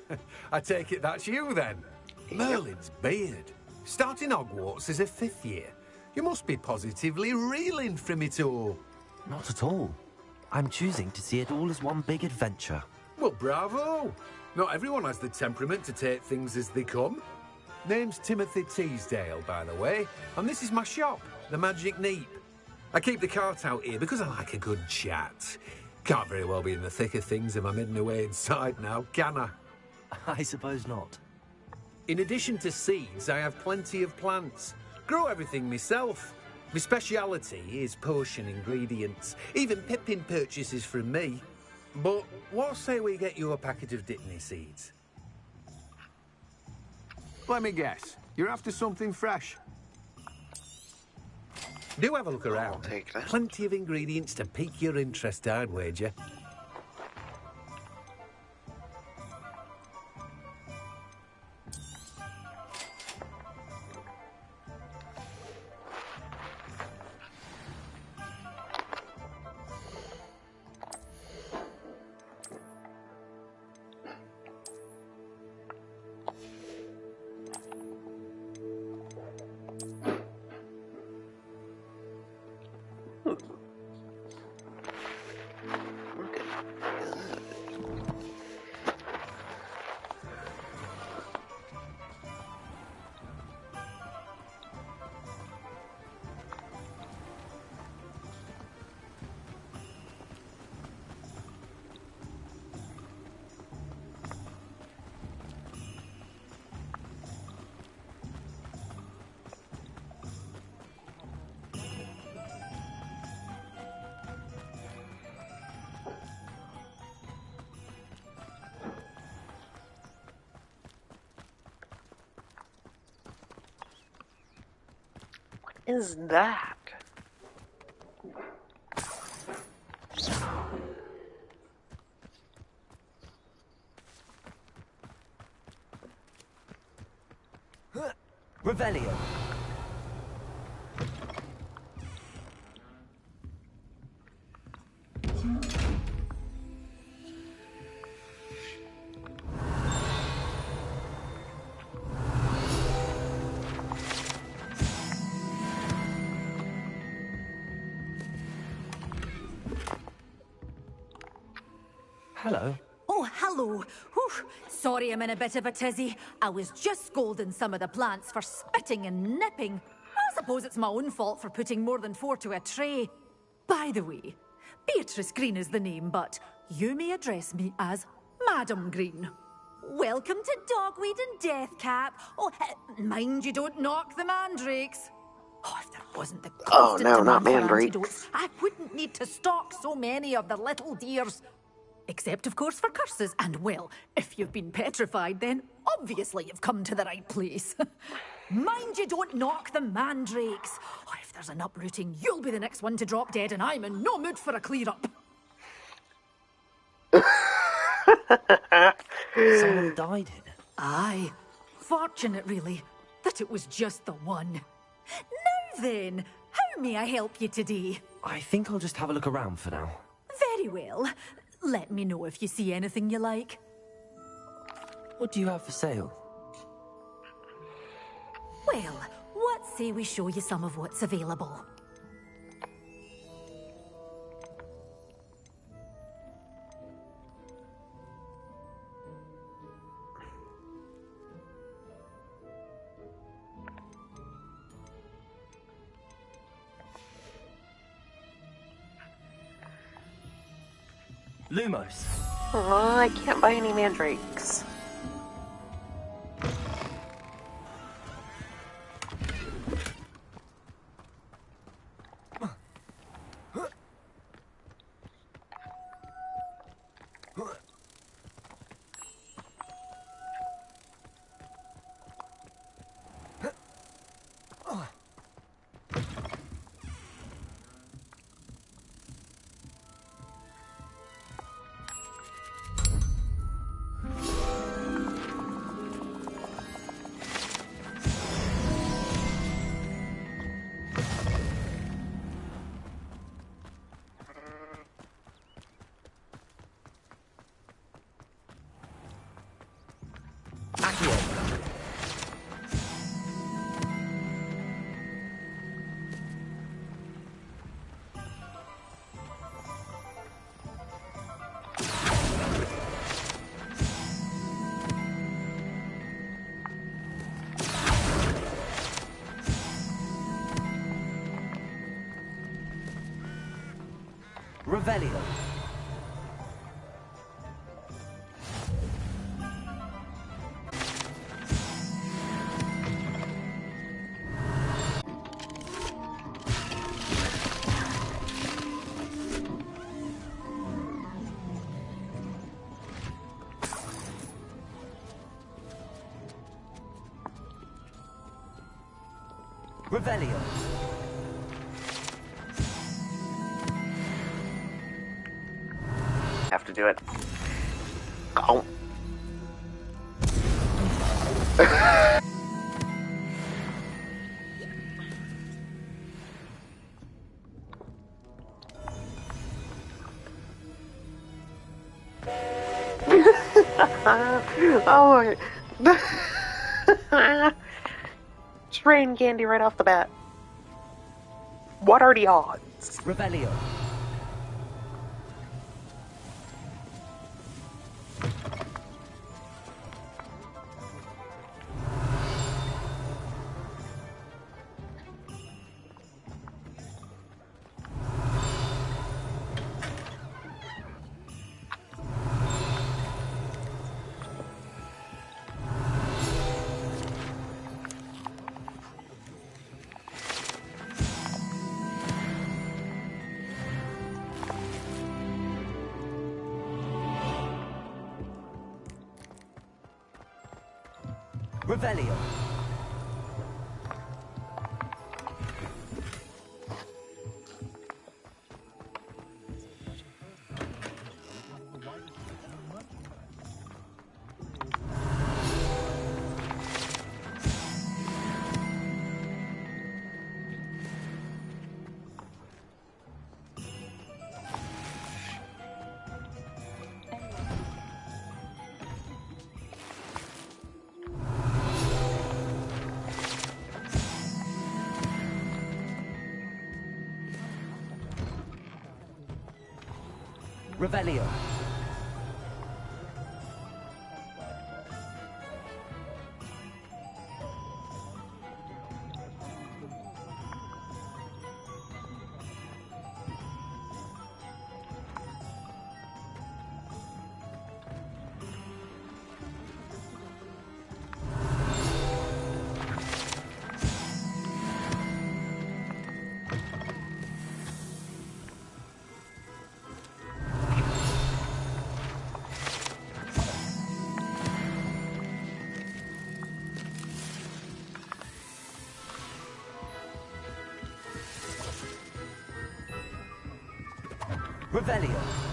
I take it that's you, then. Merlin's beard. Starting Hogwarts as a 5th year. You must be positively reeling from it all. Not at all. I'm choosing to see it all as one big adventure. Well, bravo. Not everyone has the temperament to take things as they come. Name's Timothy Teasdale, by the way, and this is my shop, the Magic Neep. I keep the cart out here because I like a good chat. Can't very well be in the thick of things if I'm hidden away inside now, can I? I suppose not. In addition to seeds, I have plenty of plants. Grow everything myself. My speciality is potion ingredients. Even Pippin purchases from me. But what say we get you a packet of Dittany seeds? Let me guess. You're after something fresh. Do have a look around. I'll take that. Plenty of ingredients to pique your interest, I'd wager. Is that? Revelio. Hello. Oh, hello. Whew. Sorry I'm in a bit of a tizzy. I was just scolding some of the plants for spitting and nipping. I suppose it's my own fault for putting more than 4 to a tray. By the way, Beatrice Green is the name, but you may address me as Madam Green. Welcome to Dogweed and Deathcap. Oh, mind you don't knock the mandrakes. Oh, if there wasn't the constant no, not demand for mandrakes. antidotes, I wouldn't need to stock so many of the little dears. Except, of course, for curses. And, well, if you've been petrified, then obviously you've come to the right place. Mind you don't knock the mandrakes. Oh, if there's an uprooting, you'll be the next one to drop dead, and I'm in no mood for a clear-up. Someone died here. Aye. Fortunate, really, that it was just the one. Now then, how may I help you today? I think I'll just have a look around for now. Very well. Let me know if you see anything you like. What do you have for sale? Well, what say we show you some of what's available? Lumos. Oh, I can't buy any mandrakes. Revelio. Revelio. Have to do it. Oh. Oh my. Just rain candy right off the bat. What are the odds? Revelio. Revelio. Revelio. Revelio.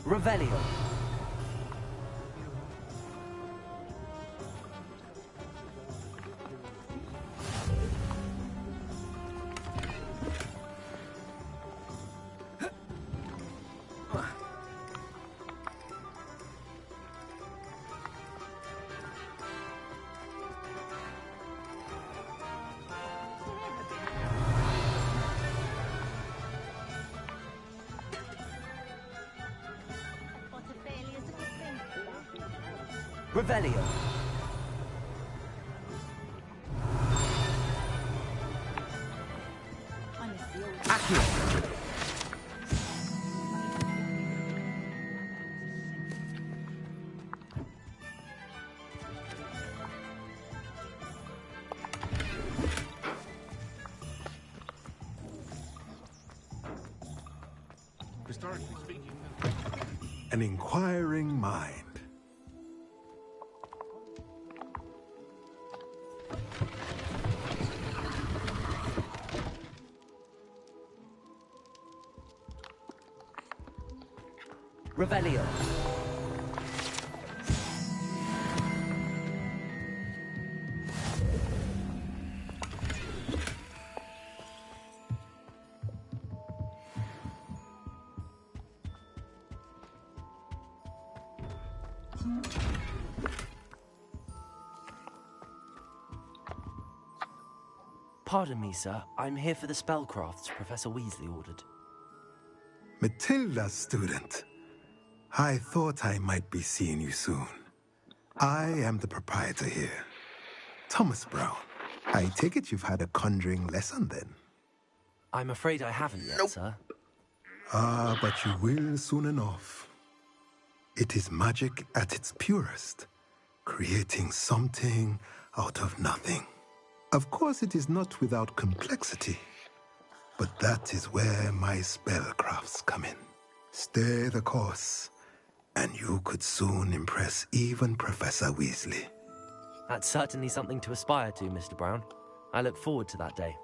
Revelio. Revelio. Accio. Historically speaking, An inquiring mind. Revelio. Pardon me, sir. I'm here for the spellcrafts Professor Weasley ordered. Matilda's student. I thought I might be seeing you soon. I am the proprietor here. Thomas Brown. I take it you've had a conjuring lesson then? I'm afraid I haven't yet, sir. Ah, but you will soon enough. It is magic at its purest, creating something out of nothing. Of course, it is not without complexity, but that is where my spellcrafts come in. Stay the course, and you could soon impress even Professor Weasley. That's certainly something to aspire to, Mr. Brown. I look forward to that day.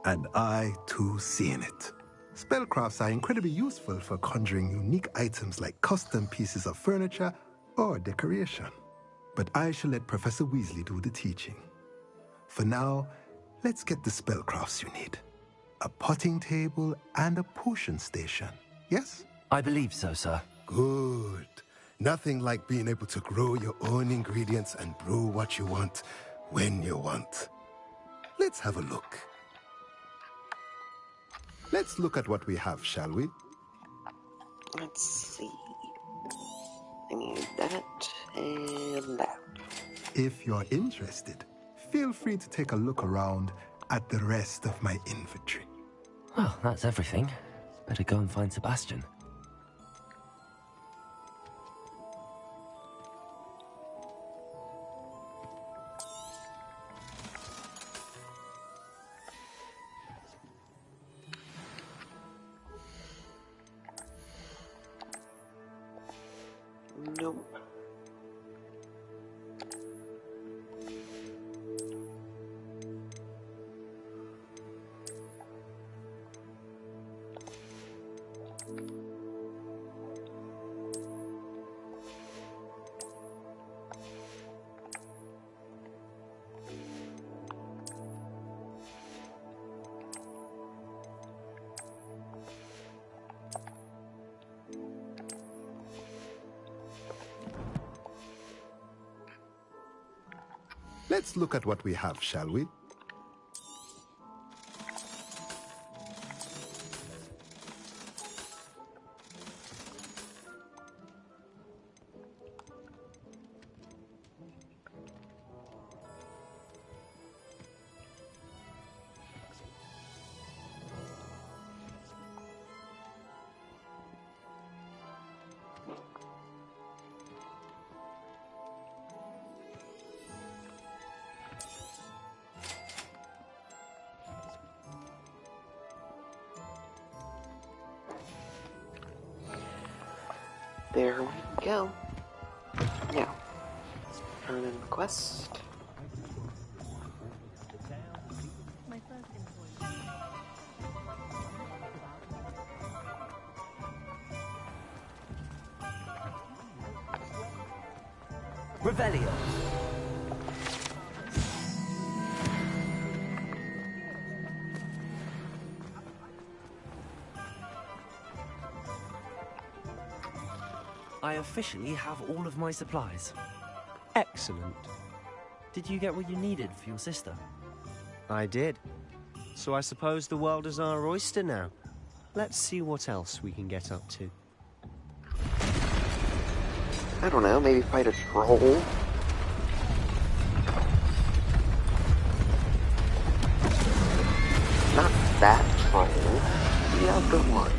And I, too, see in it. Spellcrafts are incredibly useful for conjuring unique items like custom pieces of furniture or decoration. But I shall let Professor Weasley do the teaching. For now, let's get the spellcrafts you need. A potting table and a potion station, yes? I believe so, sir. Good. Nothing like being able to grow your own ingredients and brew what you want when you want. Let's have a look. Let's look at what we have, shall we? Let's see. I need that and that. If you're interested, feel free to take a look around at the rest of my inventory. Well, that's everything. Better go and find Sebastian. Nope. Let's look at what we have, shall we? There we go. Now, turn in the quest. Revelio. I officially have all of my supplies. Excellent. Did you get what you needed for your sister? I did. So I suppose the world is our oyster now. Let's see what else we can get up to. I don't know, maybe fight a troll? Not that troll. The other one.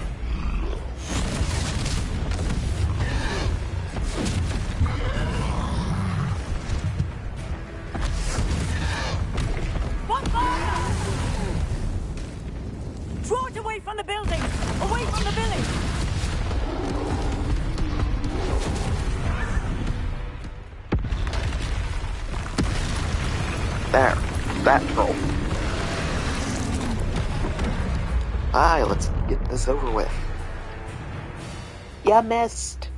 Draw it away from the building! Away from the village! There. That troll. Aye, let's get this over with. Ya missed.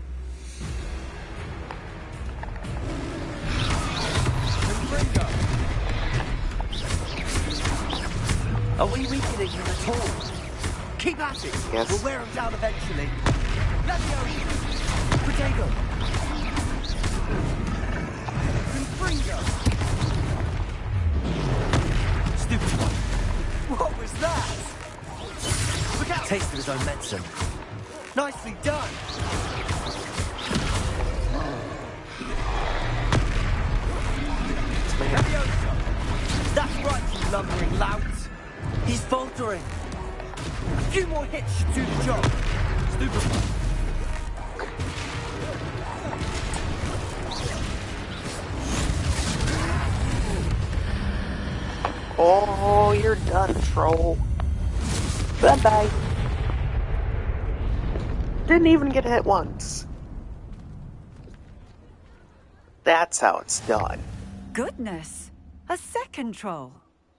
Are we weakening him at all? Keep at it. Yes. We'll wear him down eventually. Levio! Potato! Confringo! Stupid one. What was that? Look out! Taste of his own medicine. Nicely done! Leviosa! That's right, you lumbering lout! He's faltering. A few more hits should do the job. Stupid one. Oh, you're done, troll. Bye-bye. Didn't even get hit once. That's how it's done. Goodness! A second troll.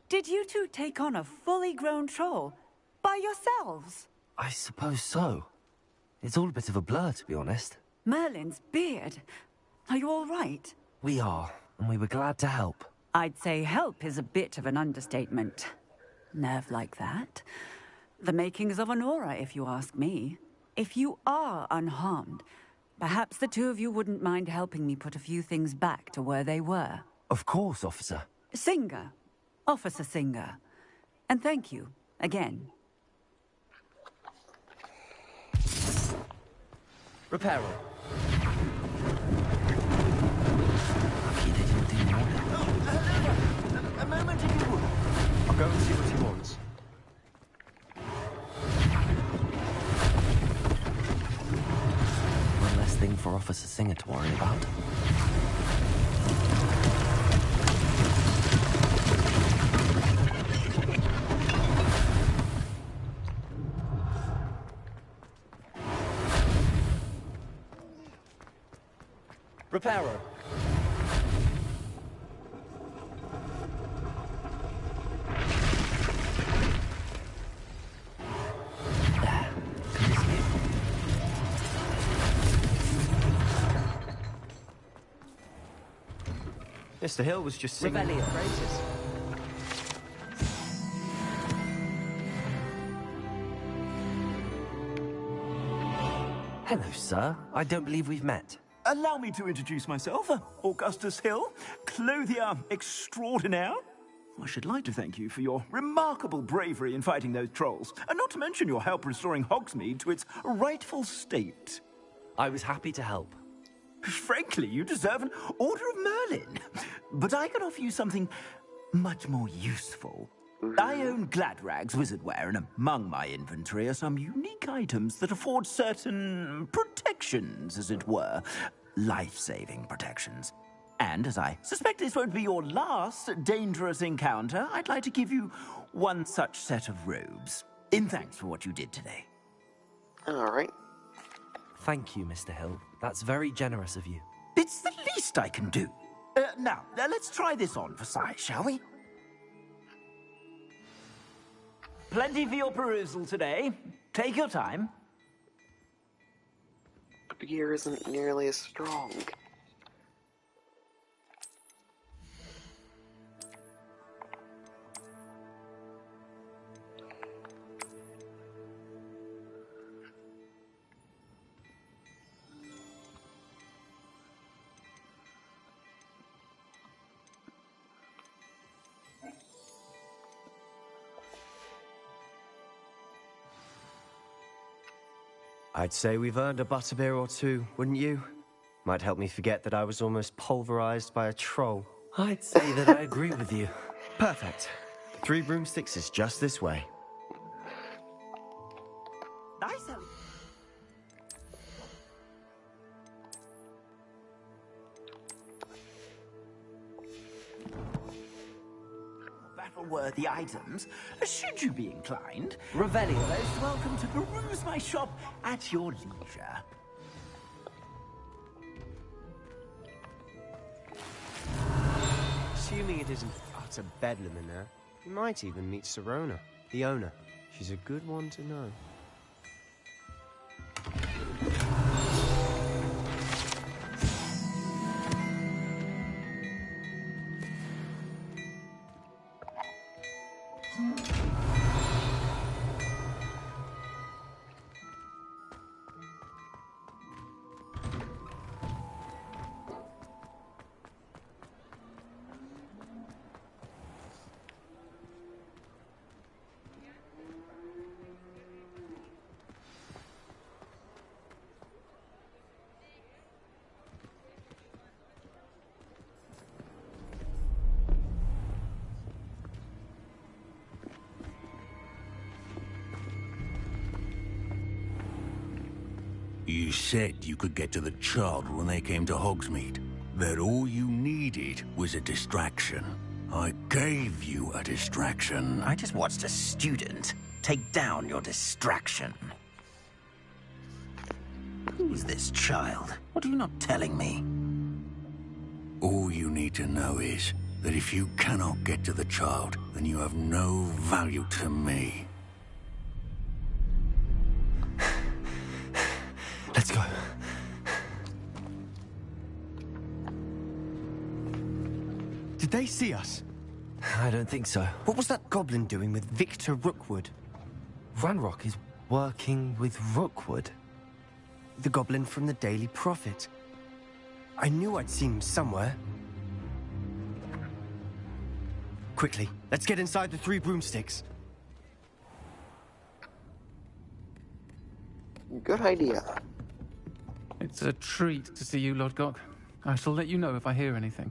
Did you two take on a fully grown troll? By yourselves? I suppose so. It's all a bit of a blur, to be honest. Merlin's beard. Are you all right? We are, and we were glad to help. I'd say help is a bit of an understatement. Nerve like that. The makings of an aura, if you ask me. If you are unharmed, perhaps the two of you wouldn't mind helping me put a few things back to where they were. Of course, officer. Singer. Officer Singer. And thank you, again. Reparo. A moment if you would. I'll go and see what he wants. One less thing for Officer Singer to worry about. Reparo. Mr. Hill was just singing Revelio. praises. Hello, sir. I don't believe we've met. Allow me to introduce myself, Augustus Hill, clothier extraordinaire. I should like to thank you for your remarkable bravery in fighting those trolls, and not to mention your help restoring Hogsmeade to its rightful state. I was happy to help. Frankly, you deserve an Order of Merlin. But I can offer you something much more useful. I own Gladrag's wizardware, and among my inventory are some unique items that afford certain protections, as it were. Life-saving protections. And as I suspect this won't be your last dangerous encounter, I'd like to give you one such set of robes. In thanks for what you did today. Alright. Thank you, Mr. Hill. That's very generous of you. It's the least I can do. Now, let's try this on for size, shall we? Plenty for your perusal today. Take your time. The gear isn't nearly as strong. I'd say we've earned a butterbeer or two, wouldn't you? Might help me forget that I was almost pulverized by a troll. I'd say that I agree with you. Perfect. 3 broomsticks is just this way. Nice. Battle-worthy items, should you be inclined. Revelio is welcome to peruse my shop at your leisure. Assuming it isn't utter bedlam in there, you might even meet Sirona, the owner. She's a good one to know. You said you could get to the child when they came to Hogsmeade. That all you needed was a distraction. I gave you a distraction. I just watched a student take down your distraction. Who's this child? What are you not telling me? All you need to know is that if you cannot get to the child, then you have no value to me. Let's go. Did they see us? I don't think so. What was that goblin doing with Victor Rookwood? Ranrock is working with Rookwood. The goblin from the Daily Prophet. I knew I'd seen him somewhere. Quickly, let's get inside the 3 broomsticks. Good idea. It's a treat to see you, Lodgok. I shall let you know if I hear anything.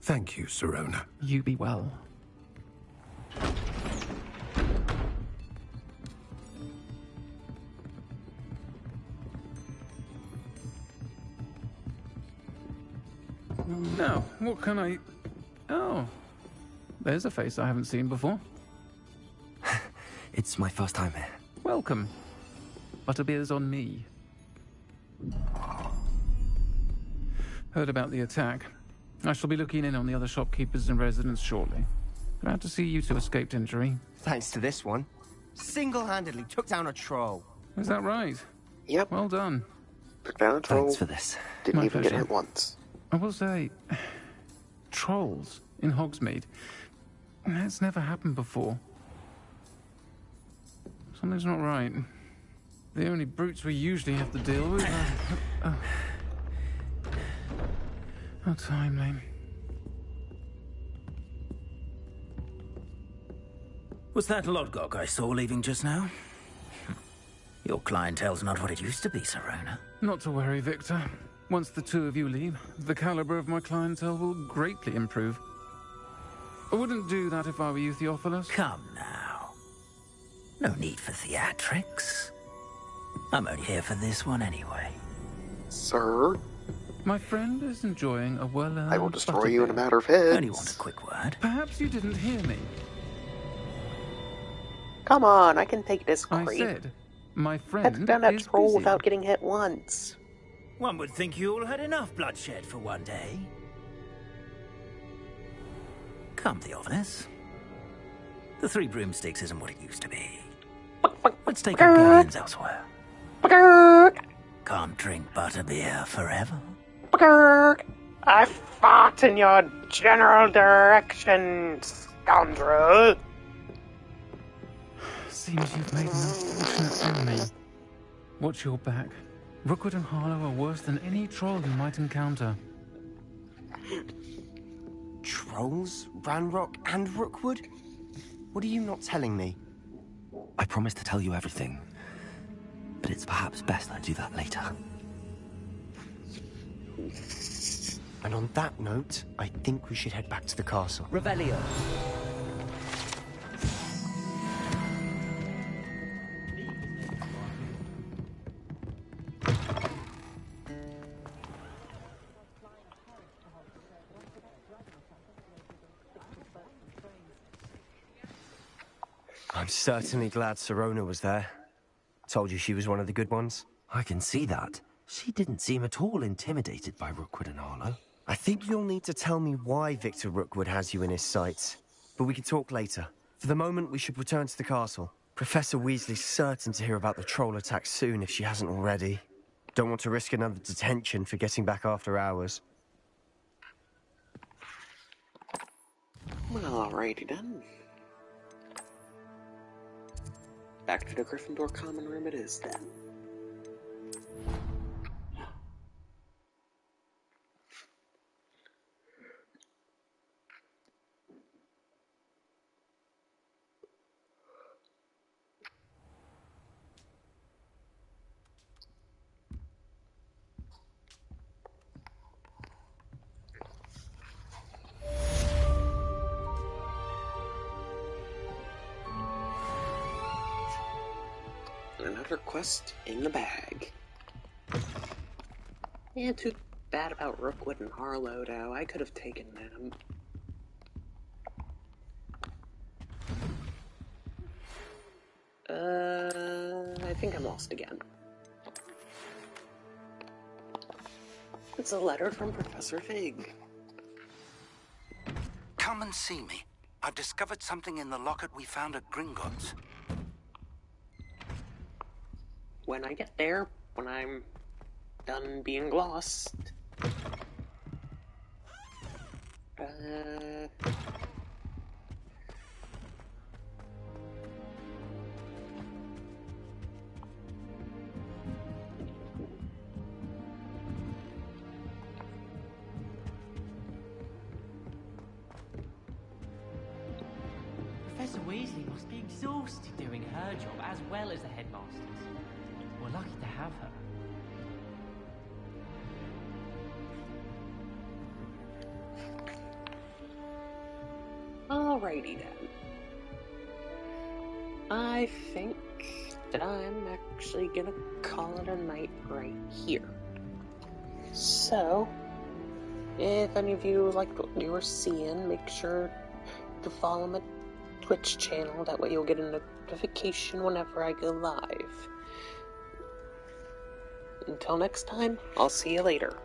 Thank you, Sirona. You be well. Now, what can I... Oh, there's a face I haven't seen before. It's my first time here. Welcome. Butterbeer's on me. Heard about the attack. I shall be looking in on the other shopkeepers and residents shortly. Glad to see you two escaped injury. Thanks to this one. Single-handedly took down a troll. Is that right? Yep. Well done. Took down a troll. Thanks for this. Didn't My even get pleasure. hit once. I will say, trolls in Hogsmeade. That's never happened before. Something's not right. The only brutes we usually have to deal with are... How timely. Was that Lodgok I saw leaving just now? Your clientele's not what it used to be, Sirona. Not to worry, Victor. Once the 2 of you leave, the caliber of my clientele will greatly improve. I wouldn't do that if I were you, Theophilus. Come now. No need for theatrics. I'm only here for this one anyway. Sir? My friend is enjoying a well-earned... I will destroy you in a matter of heads. Only want a quick word. Perhaps you didn't hear me. Come on, I can take this I creep. said, My friend Had done that is troll busy. without getting hit once. One would think you all had enough bloodshed for one day. Come, Theophilus. The Three Broomsticks isn't what it used to be. Let's take our galleons elsewhere. Can't drink butterbeer forever. I fought in your general direction, scoundrel. Seems you've made an unfortunate enemy. Watch your back. Rookwood and Harlow are worse than any troll you might encounter. Trolls? Ranrock and Rookwood? What are you not telling me? I promised to tell you everything, but it's perhaps best I do that later. And on that note, I think we should head back to the castle. Revelio. I'm certainly glad Sirona was there. Told you she was one of the good ones. I can see that. She didn't seem at all intimidated by Rookwood and Harlow. I think you'll need to tell me why Victor Rookwood has you in his sights. But we can talk later. For the moment, we should return to the castle. Professor Weasley's certain to hear about the troll attack soon if she hasn't already. Don't want to risk another detention for getting back after hours. Alrighty then. Back to the Gryffindor common room it is then. Another quest in the bag. Yeah, too bad about Rookwood and Harlow, though. I could have taken them. I think I'm lost again. It's a letter from Professor Fig. Come and see me. I've discovered something in the locket we found at Gringotts. When I get there, when I'm done being lost. Professor Weasley must be exhausted doing her job as well as the headmaster's. We're lucky to have her. Alrighty then. I think that I'm actually gonna call it a night right here. So, if any of you liked what you were seeing, make sure to follow my Twitch channel. That way you'll get a notification whenever I go live. Until next time, I'll see you later.